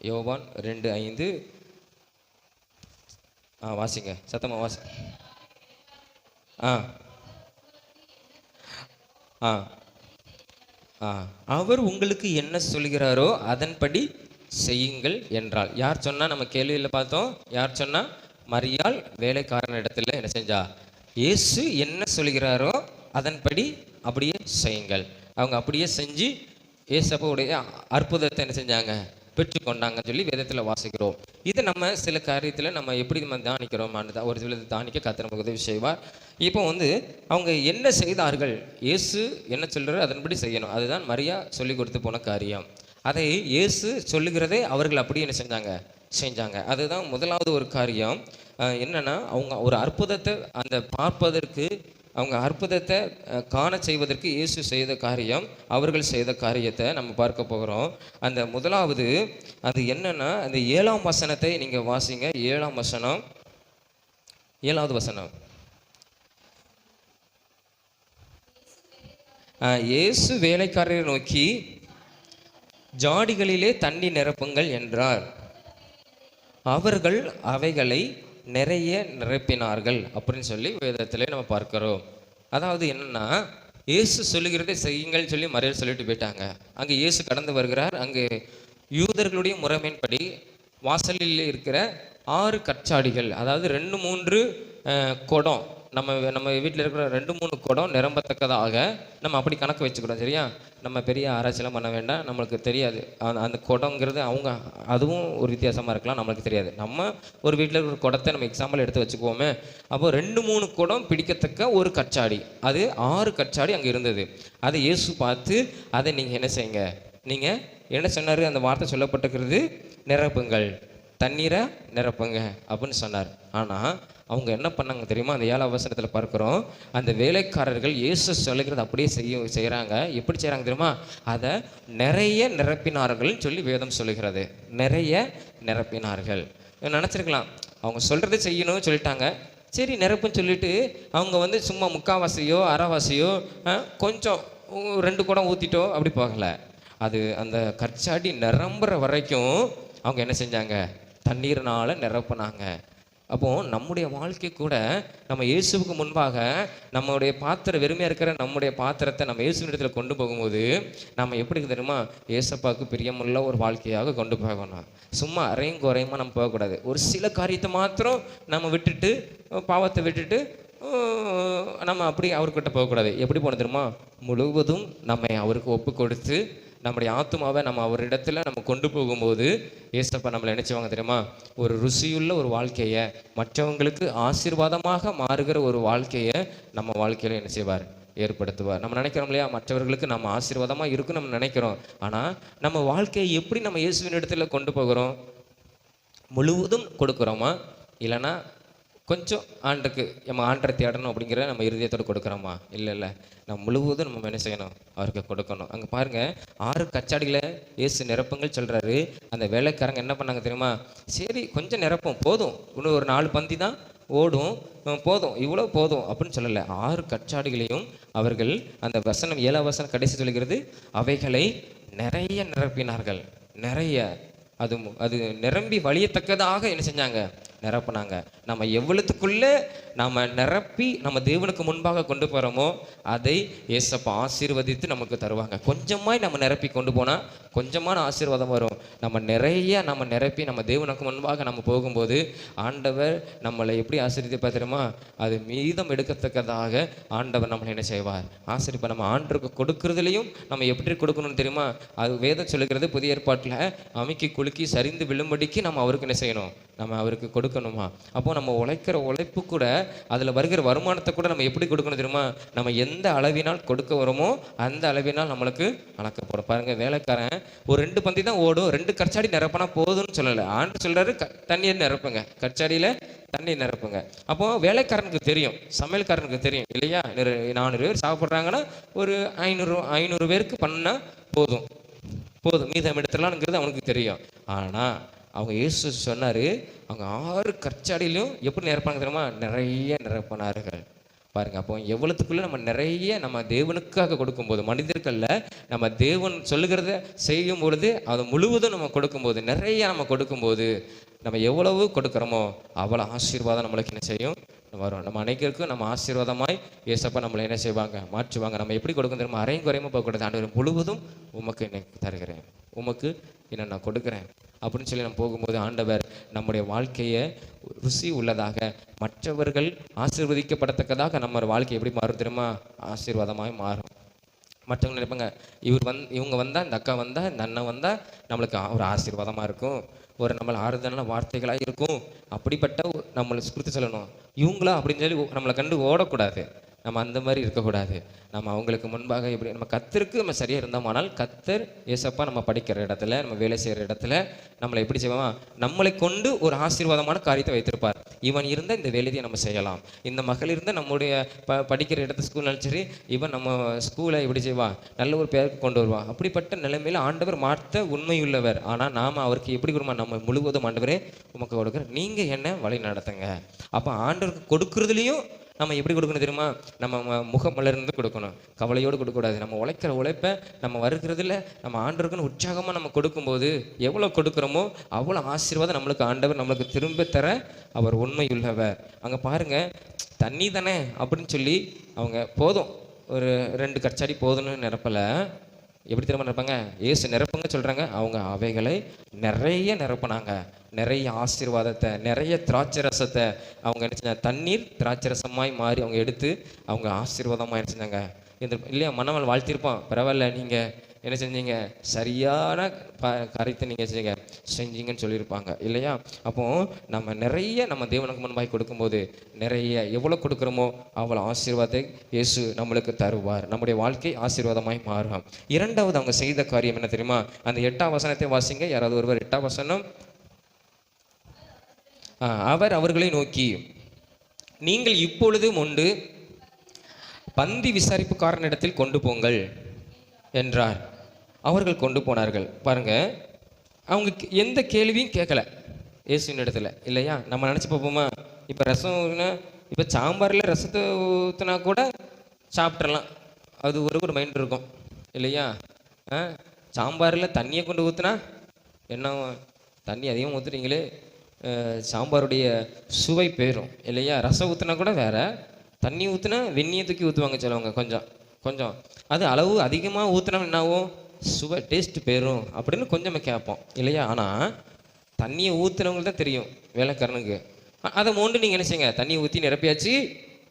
யோவான் 2:5 வாசிங்க, சத்தமாக வாசி. அவர் உங்களுக்கு என்ன சொல்கிறாரோ அதன்படி செய்யுங்கள் என்றால். யார் சொன்னா? நம்ம கேள்வியில் பார்த்தோம். யார் சொன்னா? மரியாள் வேலைக்காரன் இடத்துல என்ன செஞ்சா? இயேசு என்ன சொல்கிறாரோ அதன்படி அப்படியே செய்யுங்கள். அவங்க அப்படியே செஞ்சு இயேசுவுடைய அற்புதத்தை என்ன செஞ்சாங்க? பெற்றுக்கொண்டாங்கன்னு சொல்லி வேதத்தில் வாசிக்கிறோம். இது நம்ம சில காரியத்தில் நம்ம எப்படி நம்ம தானிக்கிறோம், ஒரு சில தானிக்க கர்த்தர் நமக்கு உதவி செய்வார். இப்போ வந்து அவங்க என்ன செய்தார்கள், இயேசு என்ன சொல்கிறாரோ அதன்படி செய்யணும். அதுதான் மரியா சொல்லி கொடுத்து போன காரியம். அதை இயேசு சொல்லுகிறதே அவர்கள் அப்படி என்ன செஞ்சாங்க. அதுதான் முதலாவது ஒரு காரியம். என்னன்னா அவங்க ஒரு அற்புதத்தை அந்த பார்ப்பதற்கு, அவங்க அற்புதத்தை காண செய்வதற்கு இயேசு செய்த காரியம், அவர்கள் செய்த காரியத்தை நம்ம பார்க்க போகிறோம். அந்த முதலாவது அது என்னன்னா அந்த 7ஆம் வசனத்தை நீங்கள் வாசிங்க. 7ஆம் வசனம், 7வது வசனம். இயேசு வேலைக்காரரை நோக்கி ஜாடிகளிலே தண்ணி நிரப்புங்கள் என்றார். அவர்கள் அவைகளை நிறைய நிரப்பினார்கள் அப்படின்னு சொல்லி வேதத்திலே நம்ம பார்க்கிறோம். அதாவது என்னன்னா இயேசு சொல்லுகிறதை செய்யுங்கள் சொல்லி மரியாதை சொல்லிட்டு போயிட்டாங்க. அங்கே இயேசு கடந்து வருகிறார். அங்கே யூதர்களுடைய முறைமையின்படி வாசலில் இருக்கிற 6 கற்சாடிகள், அதாவது 2-3 குடம், நம்ம வீட்டில் இருக்கிற 2-3 குடம் நிரம்பத்தக்கதாக நம்ம அப்படி கணக்கு வச்சுக்கிறோம். சரியா? நம்ம பெரிய ஆராய்ச்சியெல்லாம் பண்ண வேண்டாம், நம்மளுக்கு தெரியாது அந்த குடங்கிறது. அவங்க அதுவும் ஒரு வித்தியாசமாக இருக்கலாம், நம்மளுக்கு தெரியாது. நம்ம ஒரு வீட்டில் இருக்கிற குடத்தை நம்ம எக்ஸாம்பிள் எடுத்து வச்சுக்குவோமே. அப்போ 2-3 குடம் பிடிக்கத்தக்க ஒரு கற்சாடி, அது 6 கற்சாடி அங்கே இருந்தது. அதை இயேசு பார்த்து அதை நீங்கள் என்ன செய்யுங்க, நீங்கள் என்ன சொன்னார்? அந்த வார்த்தை சொல்லப்பட்டிருக்கிறது, நிரப்புங்கள், தண்ணீரை நிரப்புங்க அப்படின்னு சொன்னார். ஆனால் அவங்க என்ன பண்ணாங்க தெரியுமா? அந்த 7ஆம் வசனத்தில் பார்க்குறோம், அந்த வேலைக்காரர்கள் இயேசு சொல்லுகிறது அப்படியே செய்கிறாங்க. எப்படி செய்கிறாங்க தெரியுமா? அதை நிறைய நிரப்பினார்கள்னு சொல்லி வேதம் சொல்லுகிறது. நிறைய நிரப்பினார்கள். நினச்சிருக்கலாம், அவங்க சொல்கிறத செய்யணும்னு சொல்லிட்டாங்க, சரி நிரப்புன்னு சொல்லிட்டு அவங்க வந்து சும்மா முக்கால்வாசியோ அரைவாசியோ கொஞ்சம் 2 குடம் ஊற்றிட்டோ அப்படி போகலை. அது அந்த கற்சாடி நிரம்புற வரைக்கும் அவங்க என்ன செஞ்சாங்க? தண்ணீர்னால் நிரப்புனாங்க. அப்போது நம்முடைய வாழ்க்கை கூட நம்ம இயேசுவுக்கு முன்பாக நம்முடைய பாத்திரம் வெறுமையாக இருக்கிற நம்முடைய பாத்திரத்தை நம்ம இயேசுவின் இடத்துல கொண்டு போகும்போது நம்ம எப்படி தெரியுமா? ஏசப்பாவுக்கு பிரியமுள்ள ஒரு வாழ்க்கையாக கொண்டு போகணும். சும்மா அரையும் குறையுமா நம்ம போகக்கூடாது. ஒரு சில காரியத்தை மாத்திரம் நம்ம விட்டுட்டு, பாவத்தை விட்டுட்டு நம்ம அப்படி அவர்கிட்ட போகக்கூடாது. எப்படி போன தெரியுமா? முழுவதும் நம்மை அவருக்கு ஒப்பு கொடுத்து நம்முடைய ஆத்மாவை நம்ம அவரிடத்துல நம்ம கொண்டு போகும்போது ஏசப்பா நம்மளை நினைச்சுவாங்க தெரியுமா? ஒரு ருசியுள்ள ஒரு வாழ்க்கையை, மற்றவங்களுக்கு ஆசீர்வாதமாக மாறுகிற ஒரு வாழ்க்கையை நம்ம வாழ்க்கையில என்ன செய்வார்? ஏற்படுத்துவார். நம்ம நினைக்கிறோம் இல்லையா, மற்றவர்களுக்கு நம்ம ஆசீர்வாதமாக இருக்குன்னு நம்ம நினைக்கிறோம். ஆனால் நம்ம வாழ்க்கையை எப்படி நம்ம இயேசுவின் இடத்துல கொண்டு போகிறோம்? முழுவதும் கொடுக்குறோமா, இல்லைன்னா கொஞ்சம் ஆண்டுக்கு நம்ம ஆண்டரை தேடணும் அப்படிங்கிற நம்ம இருதயத்தோடு கொடுக்குறோமா? இல்லை, நம்ம முழுவதும் நம்ம என்ன செய்யணும்? அவருக்கு கொடுக்கணும். அங்கே பாருங்கள், 6 கச்சாடிகளை இயேசு நிரப்புங்கள் சொல்கிறாரு. அந்த வேலைக்காரங்க என்ன பண்ணாங்க தெரியுமா? சரி கொஞ்சம் நிரப்பும், போதும், இன்னும் ஒரு 4 பந்தி தான் ஓடும், போதும், இவ்வளோ போதும் அப்படின்னு சொல்லலை. 6 கச்சாடிகளையும் அவர்கள் அந்த வசனம் 7ஆம் வசனம் கடைசி சொல்கிறது, அவைகளை நிறைய நிரப்பினார்கள். நிறைய அது நிரம்பி வழியத்தக்கதாக என்ன செஞ்சாங்க? நிரப்புனாங்க. நம்ம எவ்வளவுக்குள்ளே நம்ம நிரப்பி நம்ம தேவனுக்கு முன்பாக கொண்டு போகிறோமோ அதை ஏசப்பா ஆசீர்வதித்து நமக்கு தருவாங்க. கொஞ்சமாய் நம்ம நிரப்பி கொண்டு போனால் கொஞ்சமான ஆசீர்வாதம் வரும். நம்ம நிரப்பி நம்ம தேவனுக்கு முன்பாக நம்ம போகும்போது ஆண்டவர் நம்மளை எப்படி ஆசீர்வதிப்பார் தெரியுமா? அது மீதம் எடுக்கத்தக்கதாக ஆண்டவர் நம்மளை என்ன செய்வார்? ஆசீர்வாதம். நம்ம ஆண்டருக்கு கொடுக்கறதுலையும் நம்ம எப்படி கொடுக்கணும்னு தெரியுமா? அது வேதம் சொல்லுகிறது, புதிய ஏற்பாட்டில் அமுக்கி குலுக்கி சரிந்து விழும்படிக்கு நம்ம அவருக்கு என்ன செய்யணும்? நம்ம அவருக்கு கொடுக்கணுமா? அப்போது நம்ம உழைக்கிற உழைப்பு கூட, அதில் வருகிற வருமானத்தை கூட நம்ம எப்படி கொடுக்கணும் தெரியுமா? நம்ம எந்த அளவினால் கொடுக்க வருமோ அந்த அளவினால் நம்மளுக்கு அளக்கப்படும். பாருங்கள், வேலைக்காரன் ஒரு 2 பந்தி தான் ஓடும், 2 கற்சாடி நிரப்பினா போதும்னு சொல்லலை. ஆண்டு சொல்கிறாரு, தண்ணீர் நிரப்புங்க, கற்சாடியில் தண்ணீர் நிரப்புங்க. அப்போது வேலைக்காரனுக்கு தெரியும், சமையல்காரனுக்கு தெரியும் இல்லையா? 400 பேர் சாப்பிட்றாங்கன்னா ஒரு 500 பேருக்கு பண்ணால் போதும், மீதம் எடுத்துடலாம்ங்கிறது அவனுக்கு தெரியும். ஆனால் அவங்க இயேசு சொன்னார், அவங்க 6 கற்சாடியிலையும் எப்படி நிரப்பாங்க தெரியுமா? நிறைய நிரப்பினார்கள். பாருங்கள், அப்போ எவ்வளோத்துக்குள்ளே நம்ம நிறைய நம்ம தேவனுக்காக கொடுக்கும்போது, மனிதர்களில் நம்ம தேவன் சொல்லுகிறத செய்யும் பொழுது அதை முழுவதும் நம்ம கொடுக்கும்போது, நிறைய நம்ம கொடுக்கும்போது, நம்ம எவ்வளவு கொடுக்குறோமோ அவ்வளோ ஆசீர்வாதம் நம்மளுக்கு என்ன செய்யும்? வரும். நம்ம அனைவருக்கும் நம்ம ஆசீர்வாதமாய் ஏசப்பா நம்மளை என்ன செய்வாங்க? மாற்றுவாங்க. நம்ம எப்படி கொடுக்கும் தெரியுமா? அரையும் குறையுமா போகக்கூடாது. ஆண்டவர் முழுவதும் உமக்கு என்ன தருகிறேன், உமக்கு என்ன நான் கொடுக்குறேன் அப்படின்னு சொல்லி நம்ம போகும்போது ஆண்டவர் நம்முடைய வாழ்க்கையை ருசி உள்ளதாக, மற்றவர்கள் ஆசீர்வதிக்கப்படத்தக்கதாக நம்ம வாழ்க்கை எப்படி மாறும் தெரியுமா? ஆசீர்வாதமாய் மாறும். மற்றவங்க நினைப்பாங்க, இவங்க வந்தால், இந்த அக்கா வந்தால், இந்த அண்ணன் வந்தால் நம்மளுக்கு ஒரு ஆசீர்வாதமாக இருக்கும், ஒரு நம்மளை ஆறுதலான வார்த்தைகளாக இருக்கும், அப்படிப்பட்ட நம்மளை குறித்து சொல்லணும். இவங்களா அப்படின்னு சொல்லி நம்மளை கண்டு ஓடக்கூடாது. நம்ம அந்த மாதிரி இருக்கக்கூடாது. நம்ம அவங்களுக்கு முன்பாக எப்படி நம்ம கத்தருக்கு நம்ம சரியாக இருந்தோமானால், கத்தர் ஏசப்பா நம்ம படிக்கிற இடத்துல, நம்ம வேலை செய்கிற இடத்துல நம்மளை எப்படி செய்வோம்? நம்மளை கொண்டு ஒரு ஆசீர்வாதமான காரியத்தை வைத்திருப்பார். இவன் இருந்த இந்த வேலையை நம்ம செய்யலாம், இந்த மகள் இருந்த நம்முடைய படிக்கிற இடத்து ஸ்கூல்னாலும் சரி, இவன் நம்ம ஸ்கூலை எப்படி செய்வான்? நல்ல ஒரு பேருக்கு கொண்டு வருவான். அப்படிப்பட்ட நிலைமையில் ஆண்டவர் மாற்ற உண்மையுள்ளவர். ஆனால் நாம் அவருக்கு எப்படி கொடுமா? நம்ம முழுவதும் ஆண்டவரே உமக்கு கொடுக்குற, நீங்கள் என்ன வழி நடத்துங்க. அப்போ ஆண்டவருக்கு கொடுக்குறதுலையும் நம்ம எப்படி கொடுக்கணும் தெரியுமா? நம்ம முகமலர்ந்து கொடுக்கணும், கவலையோடு கொடுக்கக்கூடாது. நம்ம உழைக்கிற உழைப்பை நம்ம வருகிறதுல நம்ம ஆண்டவருக்குன்னு உற்சாகமாக நம்ம கொடுக்கும்போது, எவ்வளோ கொடுக்குறோமோ அவ்வளோ ஆசீர்வாதம் நம்மளுக்கு ஆண்டவர் நம்மளுக்கு திரும்ப தர அவர் உண்மையுள்ளவர். அங்கே பாருங்கள், தண்ணி தானே அப்படின்னு சொல்லி அவங்க போதும், ஒரு 2 கற்சாடி போதும்னு நிரப்பலை. எப்படி திரும்ப நிரப்பாங்க? ஏசு நிரப்புங்க சொல்கிறாங்க. அவங்க அவைகளை நிறைய நிரப்புனாங்க. நிறைய ஆசீர்வாதத்தை, நிறைய திராட்சை ரசத்தை அவங்க என்ன செஞ்சாங்க? தண்ணீர் திராட்சை ரசமாய் மாறி அவங்க எடுத்து அவங்க ஆசீர்வாதமாக என்ன செஞ்சாங்க? இந்த இல்லையா மனவள் வாழ்த்திருப்பான், பரவாயில்ல, நீங்கள் என்ன செஞ்சீங்க, சரியான காரியத்தை நீங்கள் செஞ்சீங்கன்னு சொல்லியிருப்பாங்க இல்லையா? அப்போ நம்ம நிறைய நம்ம தேவனுக்கு முன்பாய் கொடுக்கும்போது நிறைய எவ்வளோ கொடுக்குறோமோ அவ்வளோ ஆசீர்வாதத்தை இயேசு நம்மளுக்கு தருவார். நம்முடைய வாழ்க்கை ஆசீர்வாதமாய் மாறும். இரண்டாவது அவங்க செய்த காரியம் என்ன தெரியுமா? அந்த 8ஆம் வசனத்தை வாசிங்க. யாராவது ஒருவர் 8ஆம் வசனம். அவர் அவர்களை நோக்கி, நீங்கள் இப்பொழுதும் உண்டு பந்தி விசாரிப்புக்காரனிடத்தில் கொண்டு போங்கள் என்றார். அவர்கள் கொண்டு போனார்கள். பாருங்க, அவங்க எந்த கேள்வியும் கேட்கல இயேசுவின் இடத்துல இல்லையா? நம்ம நினச்சி பார்ப்போமா, இப்போ ரசம், இப்போ சாம்பாரில் ரசத்தை ஊற்றினா கூட சாப்பிட்றலாம், அது ஒரு மைண்ட் இருக்கும் இல்லையா? சாம்பாரில் தண்ணியை கொண்டு ஊற்றினா என்ன, தண்ணி அதிகமாக ஊற்றுறீங்களே, சாம்பாருடைய சுவை போயிடும் இல்லையா? ரசம் ஊற்றினா கூட வேற, தண்ணி ஊற்றினா வெந்நியை தூக்கி ஊற்றுவாங்க சிலவங்க. கொஞ்சம் கொஞ்சம் அது அளவு அதிகமாக ஊற்றினா என்னாகும், சுவை டேஸ்ட் போயிடும் அப்படின்னு கொஞ்சம் கேட்போம் இல்லையா? ஆனால் தண்ணியை ஊற்றுனவங்களுக்கு தான் தெரியும் வேலைக்காரனுக்கு. அதை மொண்டு நீங்கள் என்ன செய்யுங்க, தண்ணியை ஊற்றி நிரப்பியாச்சு,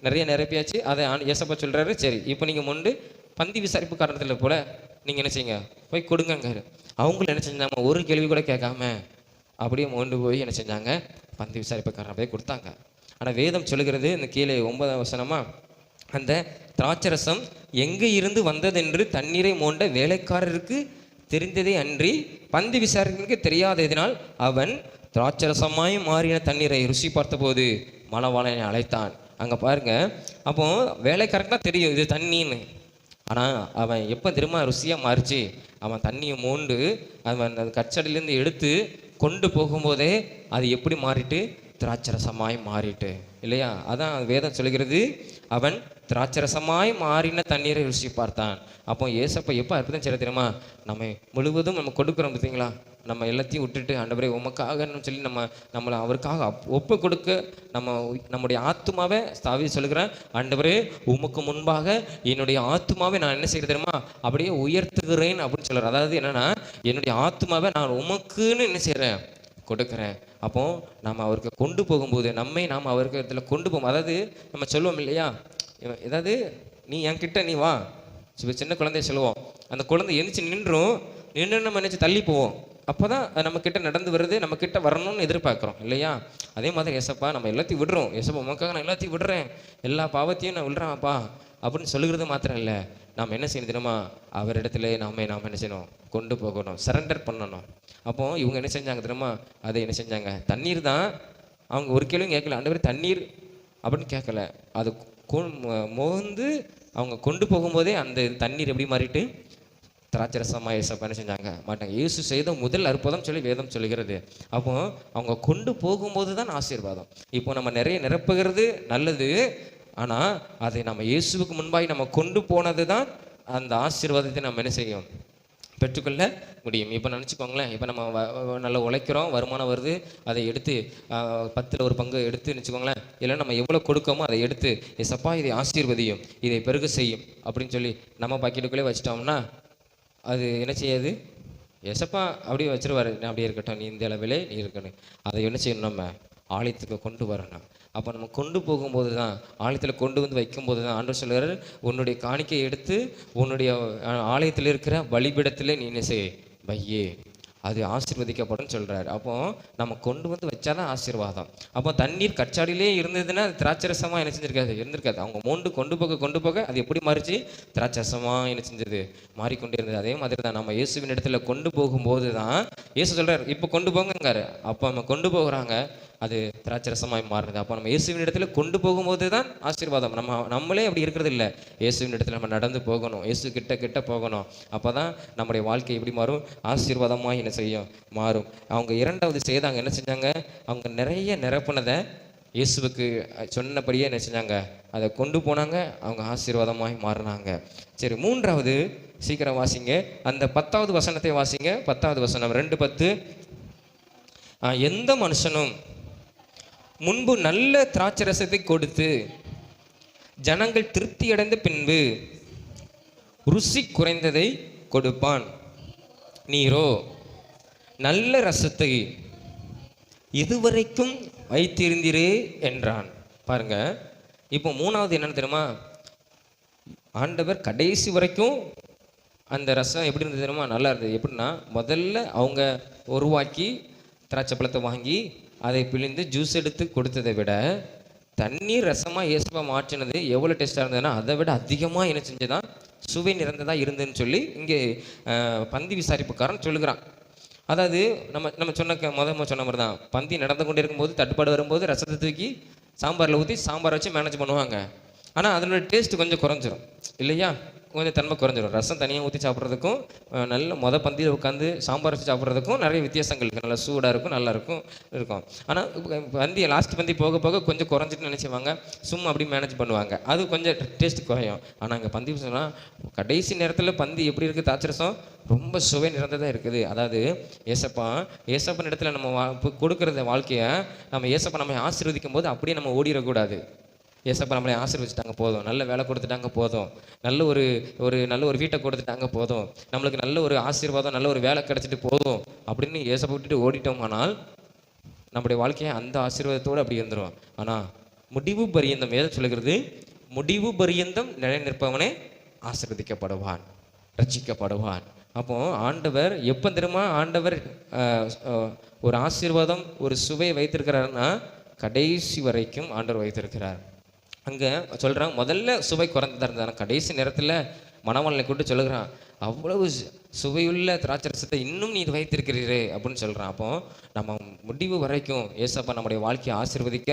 நிறைய நிரப்பியாச்சு. அதை ஏசப்பா சொல்கிறாரு, சரி இப்போ நீங்கள் மொண்டு பந்தி விசாரிப்பு காரணத்தில் போல் நீங்கள் என்ன செய்யுங்க, போய் கொடுங்கங்க. அவங்களும் என்ன செஞ்சாங்க, ஒரு கேள்வி கூட கேட்காம அப்படியே மோண்டு போய் என்ன செஞ்சாங்க, பந்தி விசாரிப்புக்காரன் போய் கொடுத்தாங்க. ஆனால் வேதம் சொல்லுகிறது இந்த கீழே 9ஆம் வசனமா, அந்த திராட்சரசம் எங்கே இருந்து வந்ததென்று தண்ணீரை மோண்ட வேலைக்காரருக்கு தெரிந்ததே அன்றி பந்தி விசாரிக்க தெரியாததினால் அவன் திராட்சரசமாய் மாறின தண்ணீரை ருசி பார்த்தபோது மணவாளனை அழைத்தான். அங்கே பாருங்க, அப்போ வேலைக்காரருக்கு தான் தெரியும் இது தண்ணின்னு. ஆனால் அவன் எப்போ திரும்ப ருசியாக மாறிச்சு, அவன் தண்ணியை மோண்டு அவன் அந்த கச்சடிலேருந்து எடுத்து கொண்டு போகும்போதே அது எப்படி மாறிட்டு, திராட்சரசமாய் மாறிட்டு இல்லையா? அதான் வேதம் சொல்கிறது, அவன் திராட்சரசமாய் மாறின தண்ணீரை ருசி பார்த்தான். அப்போ ஏசப்பா எப்போ அற்புதம் செய்ய தெரியுமா, நம்ம முழுவதும் நம்ம கொடுக்குறோம் பார்த்தீங்களா, நம்ம எல்லாத்தையும் விட்டுட்டு ஆண்டவரே உமக்காகன்னு சொல்லி நம்மளை அவருக்காக ஒப்பு கொடுக்க நம்முடைய ஆத்துமாவை தாவி சொல்லுகிறேன், ஆண்டவரே உமக்கு முன்பாக என்னுடைய ஆத்துமாவை நான் என்ன செய்ய தெரியுமா, அப்படியே உயர்த்துகிறேன் அப்படின்னு சொல்கிறேன். அதாவது என்னன்னா, என்னுடைய ஆத்துமாவை நான் உமக்குன்னு என்ன செய்கிறேன், கொடுக்குறேன். அப்போ நம்ம அவருக்கு கொண்டு போகும்போது நாம் அவருக்கு இடத்துல கொண்டு போவோம். அதாவது நம்ம சொல்லுவோம் இல்லையா, ஏதாவது நீ என்கிட்ட நீ வா, சின்ன குழந்தைய சொல்லுவோம், அந்த குழந்தை எந்திரிச்சு நின்று நம்ம நினைச்சு தள்ளி போவோம். அப்போ தான் நம்ம கிட்ட நடந்து வருது, நம்ம கிட்ட வரணும்னு எதிர்பார்க்குறோம் இல்லையா? அதே மாதிரி ஏசப்பா நம்ம எல்லாத்தையும் விடுறோம். ஏசப்பா உமக்காக நான் எல்லாத்தையும் விடுறேன், எல்லா பாவத்தையும் நான் விடுறேன்ப்பா அப்படின்னு சொல்லுகிறது மாத்திரம் இல்லை, நாம் என்ன செய்யணும் தெரியுமா, அவரிடத்துல நாம் என்ன செய்யணும், கொண்டு போகணும், சரண்டர் பண்ணணும். அப்போ இவங்க என்ன செஞ்சாங்க தெரியுமா, அதை என்ன செஞ்சாங்க, தண்ணீர் தான். அவங்க ஒரு கேள்வியும் கேட்கல, ஆண்டவரே தண்ணீர் அப்படின்னு கேட்கல, அது மோந்து அவங்க கொண்டு போகும்போதே அந்த தண்ணீர் எப்படி மாறிட்டு திராட்சரசமாக ஏசப்பா என்ன செஞ்சாங்க மாட்டாங்க. இயேசு செய்த முதல் அற்புதம் சொல்லி வேதம் சொல்லுகிறது. அப்போ அவங்க கொண்டு போகும்போது தான் ஆசீர்வாதம். இப்போ நம்ம நிறைய நிரப்புகிறது நல்லது, ஆனால் அதை நம்ம இயேசுவுக்கு முன்பாக நம்ம கொண்டு போனது தான் அந்த ஆசீர்வாதத்தை நம்ம என்ன செய்யும், பெற்றுக்கொள்ள முடியும். இப்போ நினச்சிக்கோங்களேன், இப்போ நம்ம நல்லா உழைக்கிறோம், வருமானம் வருது, அதை எடுத்து 10ல் ஒரு பங்கு எடுத்து நினச்சிக்கோங்களேன், இல்லை நம்ம எவ்வளோ கொடுக்கோமோ அதை எடுத்து ஏசப்பா இதை ஆசீர்வதியும், இதை பெருக செய்யும் அப்படின்னு சொல்லி நம்ம பாக்கெட்டுக்குள்ளே வச்சிட்டோம்னா அது என்ன செய்யாது, ஏசப்பா அப்படியே வச்சிருவாரு, நான் அப்படியே இருக்கட்டும், நீ இந்த அளவிலே நீ இருக்கணும். அதை என்ன செய்யணும், நம்ம ஆலயத்துக்கு கொண்டு வரணும். அப்போ நம்ம கொண்டு போகும்போது தான், ஆலயத்தில் கொண்டு வந்து வைக்கும்போது தான் ஆண்டவர் சொல்கிறார், உன்னுடைய காணிக்கையை எடுத்து உன்னுடைய ஆலயத்தில் இருக்கிற பலிபீடத்தில் நீ என்ன செய் வையே, அது ஆசீர்வதிக்கப்படும் சொல்கிறார். அப்போ நம்ம கொண்டு வந்து வச்சாதான் ஆசீர்வாதம். அப்போ தண்ணீர் கச்சாடியிலே இருந்ததுன்னா அது திராட்சரசமாக என்ன இருந்திருக்காது. அவங்க மோண்டு கொண்டு போக அது எப்படி மாறிச்சு, திராட்சரசமாக என்ன செஞ்சது, மாறிக்கொண்டே இருந்தது. அதே மாதிரி தான் நம்ம இயேசுவின் இடத்துல கொண்டு போகும்போது தான் இயேசு சொல்கிறார், இப்போ கொண்டு போங்கங்காரு. அப்போ நம்ம கொண்டு போகிறாங்க, அது திராட்சரசமாய் மாறுது. அப்போ நம்ம இயேசுவின் இடத்துல கொண்டு போகும்போது தான் ஆசீர்வாதம். நம்மளே அப்படி இருக்கிறது இல்லை, இயேசுவின் இடத்துல நம்ம நடந்து போகணும், இயேசு கிட்ட போகணும். அப்போ தான் நம்முடைய வாழ்க்கை எப்படி மாறும், ஆசீர்வாதமாக என்ன செய்யும், மாறும். அவங்க இரண்டாவது செய்தாங்க, என்ன செஞ்சாங்க, அவங்க நிறைய நிரப்புனதை இயேசுவுக்கு சொன்னபடியே என்ன செஞ்சாங்க, அதை கொண்டு போனாங்க, அவங்க ஆசீர்வாதமாய் மாறினாங்க. சரி, மூன்றாவது சீக்கிரம் வாசிங்க, அந்த 10வது வசனத்தை வாசிங்க. 10வது வசனம் 2:10. எந்த மனுஷனும் முன்பு நல்ல திராட்சரசத்தை கொடுத்து ஜனங்கள் திருப்தி அடைந்த பின்பு ருசி குறைந்ததை கொடுப்பான், நீரோ நல்ல ரசத்தை இதுவரைக்கும் வைத்திருந்தீரே என்றான். பாருங்க, இப்போ மூணாவது என்னன்னு தெரியுமா, ஆண்டவர் கடைசி வரைக்கும் அந்த ரசம் எப்படி இருந்தது தெரியுமா? நல்லா இருந்தது. எப்படின்னா, முதல்ல அவங்க உருவாக்கி திராட்சை பழத்தை வாங்கி அதை பிழிந்து ஜூஸ் எடுத்து கொடுத்ததை விட தண்ணீர் ரசமாக இயேசுவா மாற்றினது எவ்வளோ டேஸ்ட்டாக இருந்ததுன்னா அதை விட அதிகமாக என்ன செஞ்சதான் சுவை நிறைந்ததாக இருந்ததுன்னு சொல்லி இங்கே பந்தி விசாரிப்புக்காரன் சொல்லுகிறான். அதாவது நம்ம நம்ம சொன்ன மாதிரி தான், பந்தி நடந்து கொண்டு இருக்கும்போது தட்டுப்பாடு வரும்போது ரசத்தை தூக்கி சாம்பாரில் ஊற்றி சாம்பார் வச்சு மேனேஜ் பண்ணுவாங்க. ஆனால் அதனோட டேஸ்ட்டு கொஞ்சம் குறைஞ்சிரும் இல்லையா? கொஞ்சம் தன்மை குறைஞ்சிரும். ரசம் தனியாக ஊற்றி சாப்பிட்றதுக்கும் நல்ல பந்தியில் உட்காந்து சாம்பார் வச்சு சாப்பிட்றதுக்கும் நிறைய வித்தியாசங்கள் இருக்குது. நல்லா சூடாக இருக்கும், நல்லா இருக்கும். ஆனால் பந்தி லாஸ்ட் பந்தி போக போக கொஞ்சம் குறைஞ்சிட்டு நினச்சிவாங்க, சும்மா அப்படி மேனேஜ் பண்ணுவாங்க. அது கொஞ்சம் டேஸ்ட் குறையும். ஆனால் இங்கே பந்தி சொன்னால் கடைசி நேரத்தில் பந்தி எப்படி இருக்குது? தாட்சரசம் ரொம்ப சுவை நிறைந்ததாக இருக்குது. அதாவது ஏசப்பன் இடத்துல நம்ம கொடுக்குறத வாழ்க்கையை நம்ம ஏசப்பா நம்ம ஆசீர்வதிக்கும் போது அப்படியே நம்ம ஓடிடக்கூடாது. ஏசப்பா நம்மளை ஆசீர்வதிச்சிட்டாங்க போதும், நல்ல வேலை கொடுத்துட்டாங்க போதும், நல்ல ஒரு வீட்டை கொடுத்துட்டாங்க போதும், நம்மளுக்கு நல்ல ஒரு ஆசீர்வாதம் நல்ல ஒரு வேலை கிடைச்சிட்டு போதும் அப்படின்னு ஏசப்பா விட்டுட்டு ஓடிட்டோமானால் நம்முடைய வாழ்க்கையை அந்த ஆசீர்வாதத்தோடு அப்படி இருந்துடும். ஆனால் முடிவு பரியந்தம் எதை சொல்லுகிறது? முடிவு பரியந்தம் நிலை நிற்பவனே ஆசீர்வதிக்கப்படுவான், ரட்சிக்கப்படுவான். அப்போ ஆண்டவர் எப்போ தெரியுமா ஆண்டவர் ஒரு ஆசீர்வாதம் ஒரு சுவையை வைத்திருக்கிறாருன்னா கடைசி வரைக்கும் ஆண்டவர் வைத்திருக்கிறார். அங்கே சொல்கிறான், முதல்ல சுவை குறைந்ததாக இருந்தான், கடைசி நேரத்தில் மணவாளனை கூட்டு சொல்லுகிறான், அவ்வளவு சுவையுள்ள திராட்சரசத்தை இன்னும் நீ இது வைத்திருக்கிறீரே அப்படின்னு சொல்கிறான். அப்போ நம்ம முடிவு வரைக்கும் ஏசப்பா நம்முடைய வாழ்க்கையை ஆசீர்வதிக்க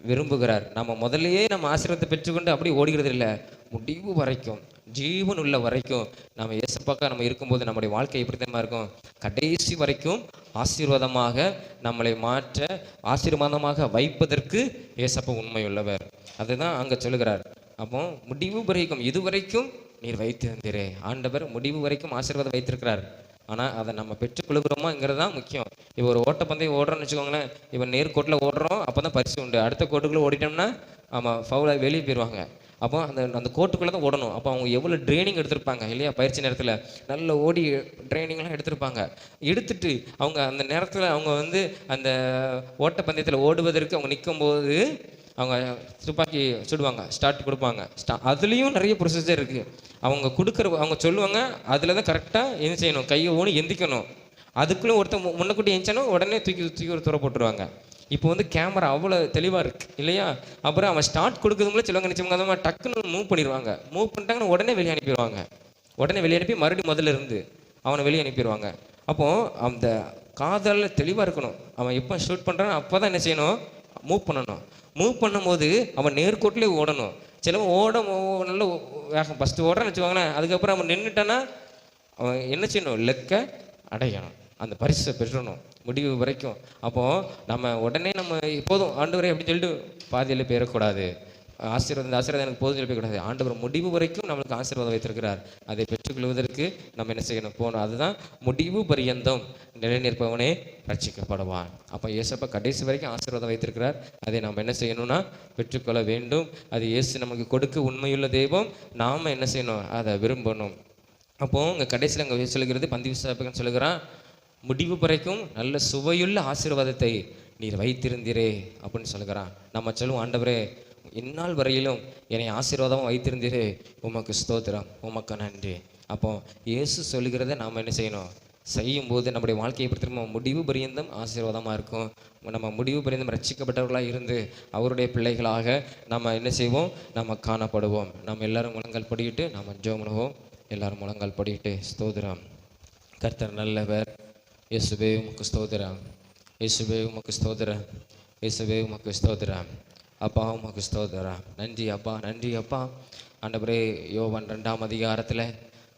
விரும்புகிறார். நம்ம முதல்லையே நம்ம ஆசீர்வாதத்தை பெற்றுக்கொண்டு அப்படி ஓடுகிறது இல்லை, முடிவு வரைக்கும் ஜீவன் உள்ள வரைக்கும் நம்ம ஏசப்பாக்கா நம்ம இருக்கும்போது நம்முடைய வாழ்க்கை எப்படி தெரியுமா இருக்கும்? கடைசி வரைக்கும் ஆசீர்வாதமாக நம்மளை மாற்ற ஆசீர்வாதமாக வைப்பதற்கு ஏசப்பா உண்மையுள்ளவர். அதுதான் அங்கே சொல்லுகிறார். அப்போ முடிவு வரைக்கும் இதுவரைக்கும் நீர் வைத்திருந்தீரே, ஆண்டவர் முடிவு வரைக்கும் ஆசீர்வாதம் வைத்திருக்கிறார். ஆனால் அதை நம்ம பெற்றுக்கொள்கிறோமாங்கிறது தான் முக்கியம். இப்போ ஒரு ஓட்டப்பந்தயம் ஓடுறோன்னு வச்சுக்கோங்களேன், இப்போ நேர்கோட்டில் ஓடுறோம், அப்போ தான் பரிசு உண்டு. அடுத்த கோட்டுக்குள்ளே ஓடிட்டோம்னா ஆமாம் ஃபவுலாக வெளியே போயிடுவாங்க. அப்போ அந்த கோட்டுக்குள்ளே தான் ஓடணும். அப்போ அவங்க எவ்வளோ ட்ரைனிங் எடுத்திருப்பாங்க இல்லையா? பயிற்சி நேரத்தில் நல்ல ஓடி ட்ரைனிங்லாம் எடுத்திருப்பாங்க. எடுத்துட்டு அவங்க அந்த நேரத்தில் அவங்க அந்த ஓட்டப்பந்தயத்தில் ஓடுவதற்கு அவங்க நிற்கும்போது அவங்க துப்பாக்கி சுடுவாங்க, ஸ்டார்ட் கொடுப்பாங்க. அதுலேயும் நிறைய ப்ரொசீஜர் இருக்குது. அவங்க சொல்லுவாங்க, அதில் தான் கரெக்டாக என்ன செய்யணும், கையை ஓடி எந்திக்கணும். அதுக்குள்ளே ஒருத்தர் முன்னக்கூட்டி எந்திச்சானோ உடனே தூக்கி ஒரு துறை போட்டுருவாங்க. இப்போ கேமரா அவ்வளோ தெளிவாக இருக்குது இல்லையா? அப்புறம் அவன் ஸ்டார்ட் கொடுக்குறதுக்குள்ளே சிலவங்க நினச்சவங்க அந்த மாதிரி டக்குன்னு மூவ் பண்ணிடுவாங்க. மூவ் பண்ணிட்டாங்கன்னு உடனே வெளியே அனுப்பிடுவாங்க. உடனே வெளியே அனுப்பி மறுபடியும் முதல்ல இருந்து அவனை வெளியே அனுப்பிடுவாங்க. அப்போது அந்த காதலில் தெளிவாக இருக்கணும். அவன் எப்போ ஷூட் பண்ணுறான்னு அப்போ தான் என்ன செய்யணும், மூவ் பண்ணணும். மூவ் பண்ணும்போது அவன் நேர்கோட்டிலே ஓடணும். சிலவன் நல்ல வேகம் ஃபஸ்ட்டு ஓடுறான்னு வச்சுக்கோங்களேன், அதுக்கப்புறம் அவன் நின்றுட்டான்னா அவன் என்ன செய்யணும், லெக்கை அடையணும், அந்த பரிசை பெற்றணும் முடிவு வரைக்கும். அப்போது நம்ம உடனே நம்ம போதும் ஆண்டவரே அப்படின்னு சொல்லிட்டு பாதியில் போயிடக்கூடாது. ஆசீர்வாதம் எனக்கு போதும் சொல்லி போய்க்கூடாது. ஆண்டவர் முடிவு வரைக்கும் நம்மளுக்கு ஆசீர்வாதம் வைத்திருக்கிறார். அதை பெற்றுக்கொள்வதற்கு நம்ம என்ன செய்யணும், போகணும். அதுதான் முடிவு பரியந்தம் நிலை நிற்பவனே ரட்சிக்கப்படுவான். அப்போ இயேசப்பா கடைசி வரைக்கும் ஆசீர்வாதம் வைத்திருக்கிறார். அதை நாம் என்ன செய்யணும்னா பெற்றுக்கொள்ள வேண்டும். அது இயேசு நமக்கு கொடுக்க உண்மையுள்ள தெய்வம். நாம் என்ன செய்யணும், அதை விரும்பணும். அப்போது இங்கே கடைசியில் அங்கே சொல்லுகிறது, பந்தி விசாரிப்புன்னு சொல்லுகிறான், முடிவு வரைக்கும் நல்ல சுவையுள்ள ஆசீர்வாதத்தை நீர் வைத்திருந்தீரே அப்படின்னு சொல்லுகிறான். நம்ம சொல்லுவோம், ஆண்டவரே இந்நாள் வரையிலும் என்னை ஆசீர்வாதமாக வைத்திருந்தீரே, உமக்கு ஸ்தோத்திரம், உமக்கு நன்றி. அப்போ இயேசு சொல்லுகிறத நாம் என்ன செய்யணும், செய்யும்போது நம்முடைய வாழ்க்கையை எப்படி திரும்ப முடிவு பரியந்தம் ஆசீர்வாதமாக இருக்கும். நம்ம முடிவு பரியந்தம் ரட்சிக்கப்பட்டவர்களாக இருந்து அவருடைய பிள்ளைகளாக நம்ம என்ன செய்வோம், நம்ம காணப்படுவோம். நம்ம எல்லாரும் முழங்கால் படிக்கிட்டு நம்ம ஜெபம் பண்ணுவோம். எல்லாரும் முழங்கால் படிக்கிட்டு, ஸ்தோத்திரம், கர்த்தர் நல்லவர், இயேசுவே உமக்கு ஸ்தோத்திரம், இயேசுவே உமக்கு ஸ்தோத்திரம், இயேசுவே உமக்கு ஸ்தோத்திரம், அப்பா உமக்கு ஸ்தோத்திரம். நன்றி அப்பா, நன்றி அப்பா. ஆண்டவரே, யோவான் 2ஆம் அதிகாரத்தில்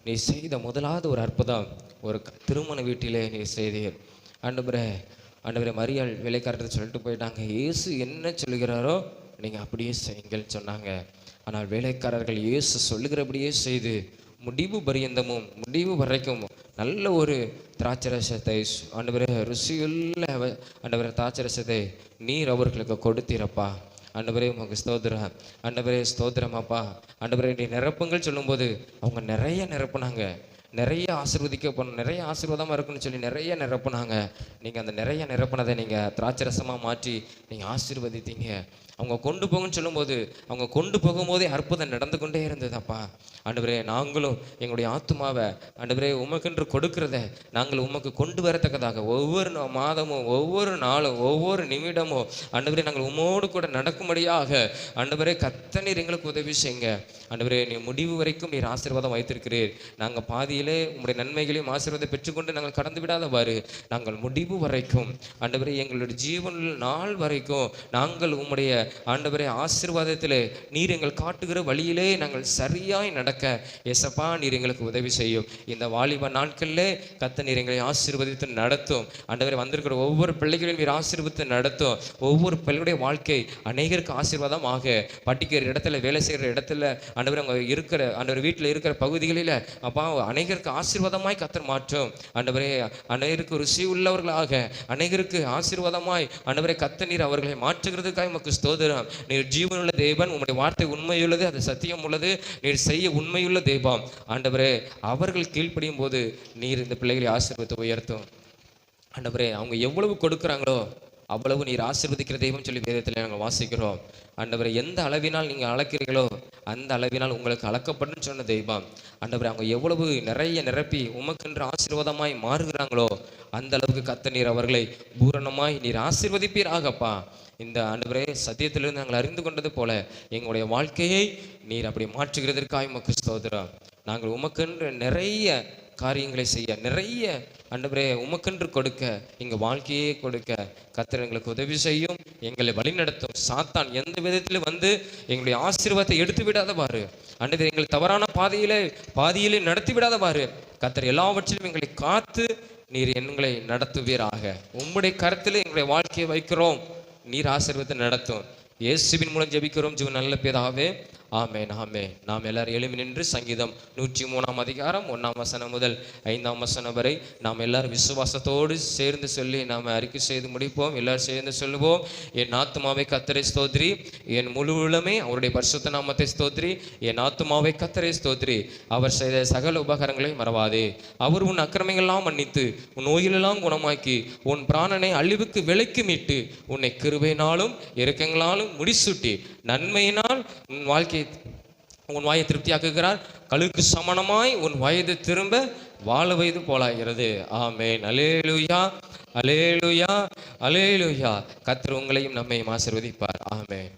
நீ செய்த முதலாவது ஒரு அற்புதம் ஒரு திருமண வீட்டிலே நீ செய்தீர். ஆண்டவரே மரியாள் வேலைக்காரர்கிட்ட சொல்லிட்டு போயிட்டாங்க, இயேசு என்ன சொல்லுகிறாரோ நீங்கள் அப்படியே செய்யுங்கள் சொன்னாங்க. ஆனால் வேலைக்காரர்கள் இயேசு சொல்லுகிறபடியே செய்து முடிவு பரியந்தமும் முடிவு வரைக்கும் நல்ல ஒரு திராட்சரசத்தை ஆண்டவரே, ருசியுள்ள ஆண்டவரே திராட்சரசத்தை நீர் அவர்களுக்கு கொடுத்தீரப்பா. ஆண்டவரே உமக்கு ஸ்தோத்திரம், ஆண்டவரே ஸ்தோத்திரமாப்பா. ஆண்டவரே நீ நிரப்புங்கள் சொல்லும்போது அவங்க நிறைய நிரப்புனாங்க, நிறைய ஆசீர்வதிக்கப்படணும், நிறைய ஆசீர்வாதமாக இருக்குன்னு சொல்லி நிறைய நிரப்புனாங்க. நீங்கள் அந்த நிறைய நிரப்புனதை நீங்கள் திராட்சரசமாக மாற்றி நீங்கள் ஆசீர்வதித்தீங்க. அவங்க கொண்டு போங்கன்னு சொல்லும்போது அவங்க கொண்டு போகும்போதே அற்புதம் நடந்து கொண்டே இருந்ததப்பா. ஆண்டவரே, நாங்களும் எங்களுடைய ஆத்துமாவை ஆண்டவரே உமக்கென்று கொடுக்கிறத நாங்கள் உமக்கு கொண்டு வரத்தக்கதாக ஒவ்வொரு மாதமும் ஒவ்வொரு நாளும் ஒவ்வொரு நிமிடமும் ஆண்டவரே நாங்கள் உமோடு கூட நடக்கும்படியாக ஆண்டவரே கர்த்தர் எங்களுக்கு உதவி செய்யுங்க. ஆண்டவரே, நீ முடிவு வரைக்கும் நீர் ஆசீர்வாதம் வைத்திருக்கிறீர். நாங்கள் பாதியிலே உங்களுடைய நன்மைகளையும் ஆசீர்வாதம் பெற்றுக்கொண்டு நாங்கள் கடந்து விடாதவாறு நாங்கள் முடிவு வரைக்கும் ஆண்டவரே எங்களுடைய ஜீவன் நாள் வரைக்கும் நாங்கள் உம்முடைய ஆண்டவரே ஆசீர்வாதத்திலே நீர் எங்கள் காட்டுகிற வழியிலே நாங்கள் சரியாய் நடக்க ஏசப்பா நீர் எங்களுக்கு உதவி செய்யும். இந்த வாலிப நாட்களிலே கர்த்தர் நீர் எங்களை ஆசீர்வதித்து நடத்தும். ஆண்டவரே, வந்திருக்கிற ஒவ்வொரு பிள்ளைகளையும் நீர் ஆசீர்வதித்து நடத்தும். ஒவ்வொரு பிள்ளைகளுடைய வாழ்க்கை அநேகருக்கு ஆசீர்வாதமாக படிக்கிற இடத்துல, வேலை செய்கிற இடத்துல, ஆண்டவரே அவங்க இருக்கிற ஆண்டவர் வீட்டில் இருக்கிற பகுதிகளில் அப்பா அநேகருக்கு ஆசீர்வாதமாய் கர்த்தர் மாற்றும். ஆண்டவரே, அநேகருக்கு ருசி உள்ளவர்களாக அநேகருக்கு ஆசீர்வாதமாய் ஆண்டவரே கர்த்தர் நீர் அவர்களை மாற்றுகிறதுக்காக உமக்கு ஸ்தோத்திரம். நீர் ஜீவனுள்ள தேவன், உம்முடைய வார்த்தை உண்மையுள்ளது, அது சத்தியம் உள்ளது, நீர் செய்ய உண்மையுள்ள தெய்வம். ஆண்டவரே, அவர்கள் கீழ்ப்படியும் போது நீர் இந்த பிள்ளைகளை ஆசீர்வதித்து உயர்த்தும். ஆண்டவரே, அவங்க எவ்வளவு கொடுக்குறாங்களோ அவ்வளவு நீர் ஆசீர்வதிக்கிற தெய்வம் சொல்லி வேதத்தில் நாங்கள் வாசிக்கிறோம். ஆண்டவரை, எந்த அளவினால் நீங்கள் அளக்கிறீர்களோ அந்த அளவினால் உங்களுக்கு அளக்கப்படும் சொன்ன தெய்வம். ஆண்டவரை, அவங்க எவ்வளவு நிறைய நிரப்பி உமக்கென்று ஆசீர்வாதமாய் மாறுகிறாங்களோ அந்த அளவுக்கு கர்த்தர் நீர் அவர்களை பூரணமாய் நீர் ஆசீர்வதிப்பீராகப்பா. இந்த ஆண்டவரே சத்தியத்திலிருந்து நாங்கள் அறிந்து கொண்டது போல எங்களுடைய வாழ்க்கையை நீர் அப்படி மாற்றுகிறதற்காக உமக்கு ஸ்தோத்திரம். நாங்கள் உமக்கென்று நிறைய காரியங்களை செய்ய, நிறைய ஆண்டவரே உமக்கென்று கொடுக்க, எங்கள் வாழ்க்கையே கொடுக்க கர்த்தர் எங்களுக்கு உதவி செய்யும், எங்களை வழிநடத்தும். சாத்தான் எந்த விதத்திலும் வந்து எங்களுடைய ஆசீர்வாதத்தை எடுத்து விடாதவாறு, ஆண்டவரே எங்களை தவறான பாதியிலே நடத்தி விடாதவாறு கர்த்தர் எல்லாவற்றிலும் எங்களை காத்து நீர் எங்களை நடத்துவீராக. உம்முடைய கருத்தில் எங்களுடைய வாழ்க்கையை வைக்கிறோம், நீர் ஆசீர்வாதத்தை நடத்தும். இயேசுவின் மூலம் ஜெபிக்கிறோம் ஜீவன் நல்ல பிதாவே, ஆமென் ஆமென். நாம் எல்லாரும் எழும்பி நின்று சங்கீதம் 103 அதிகாரம் 1 வசனம் முதல் 5 வசனம் வரை நாம் எல்லாரும் விசுவாசத்தோடு சேர்ந்து சொல்லி நாம் அறிக்கை செய்து முடிப்போம். எல்லாரும் சேர்ந்து சொல்லுவோம். என் ஆத்துமாவை கர்த்தரை ஸ்தோத்திரி, என் முழு உள்ளமே அவருடைய பரிசுத்த நாமத்தை ஸ்தோத்திரி. என் ஆத்துமாவை கர்த்தரை ஸ்தோத்திரி, அவர் செய்த சகல உபகாரங்களை மறவாதே. அவர் உன் அக்கிரமங்களெல்லாம் மன்னித்து உன் நோய்களெல்லாம் குணமாக்கி உன் பிராணனை அழிவுக்கு விலைக்கு மீட்டு உன்னை கிருபையினாலும் இரக்கங்களாலும் முடிசூட்டி நன்மையினால் உன் வாயை திருப்தியாக்குகிறார். கழுக்கு சமணமாய் உன் வயது திரும்ப வாழ வயது போலாகிறது. ஆமென். அல்லேலூயா அல்லேலூயா அல்லேலூயா. கர்த்தர் உங்களையும் நம்மையும் ஆசீர்வதிப்பார். ஆமென்.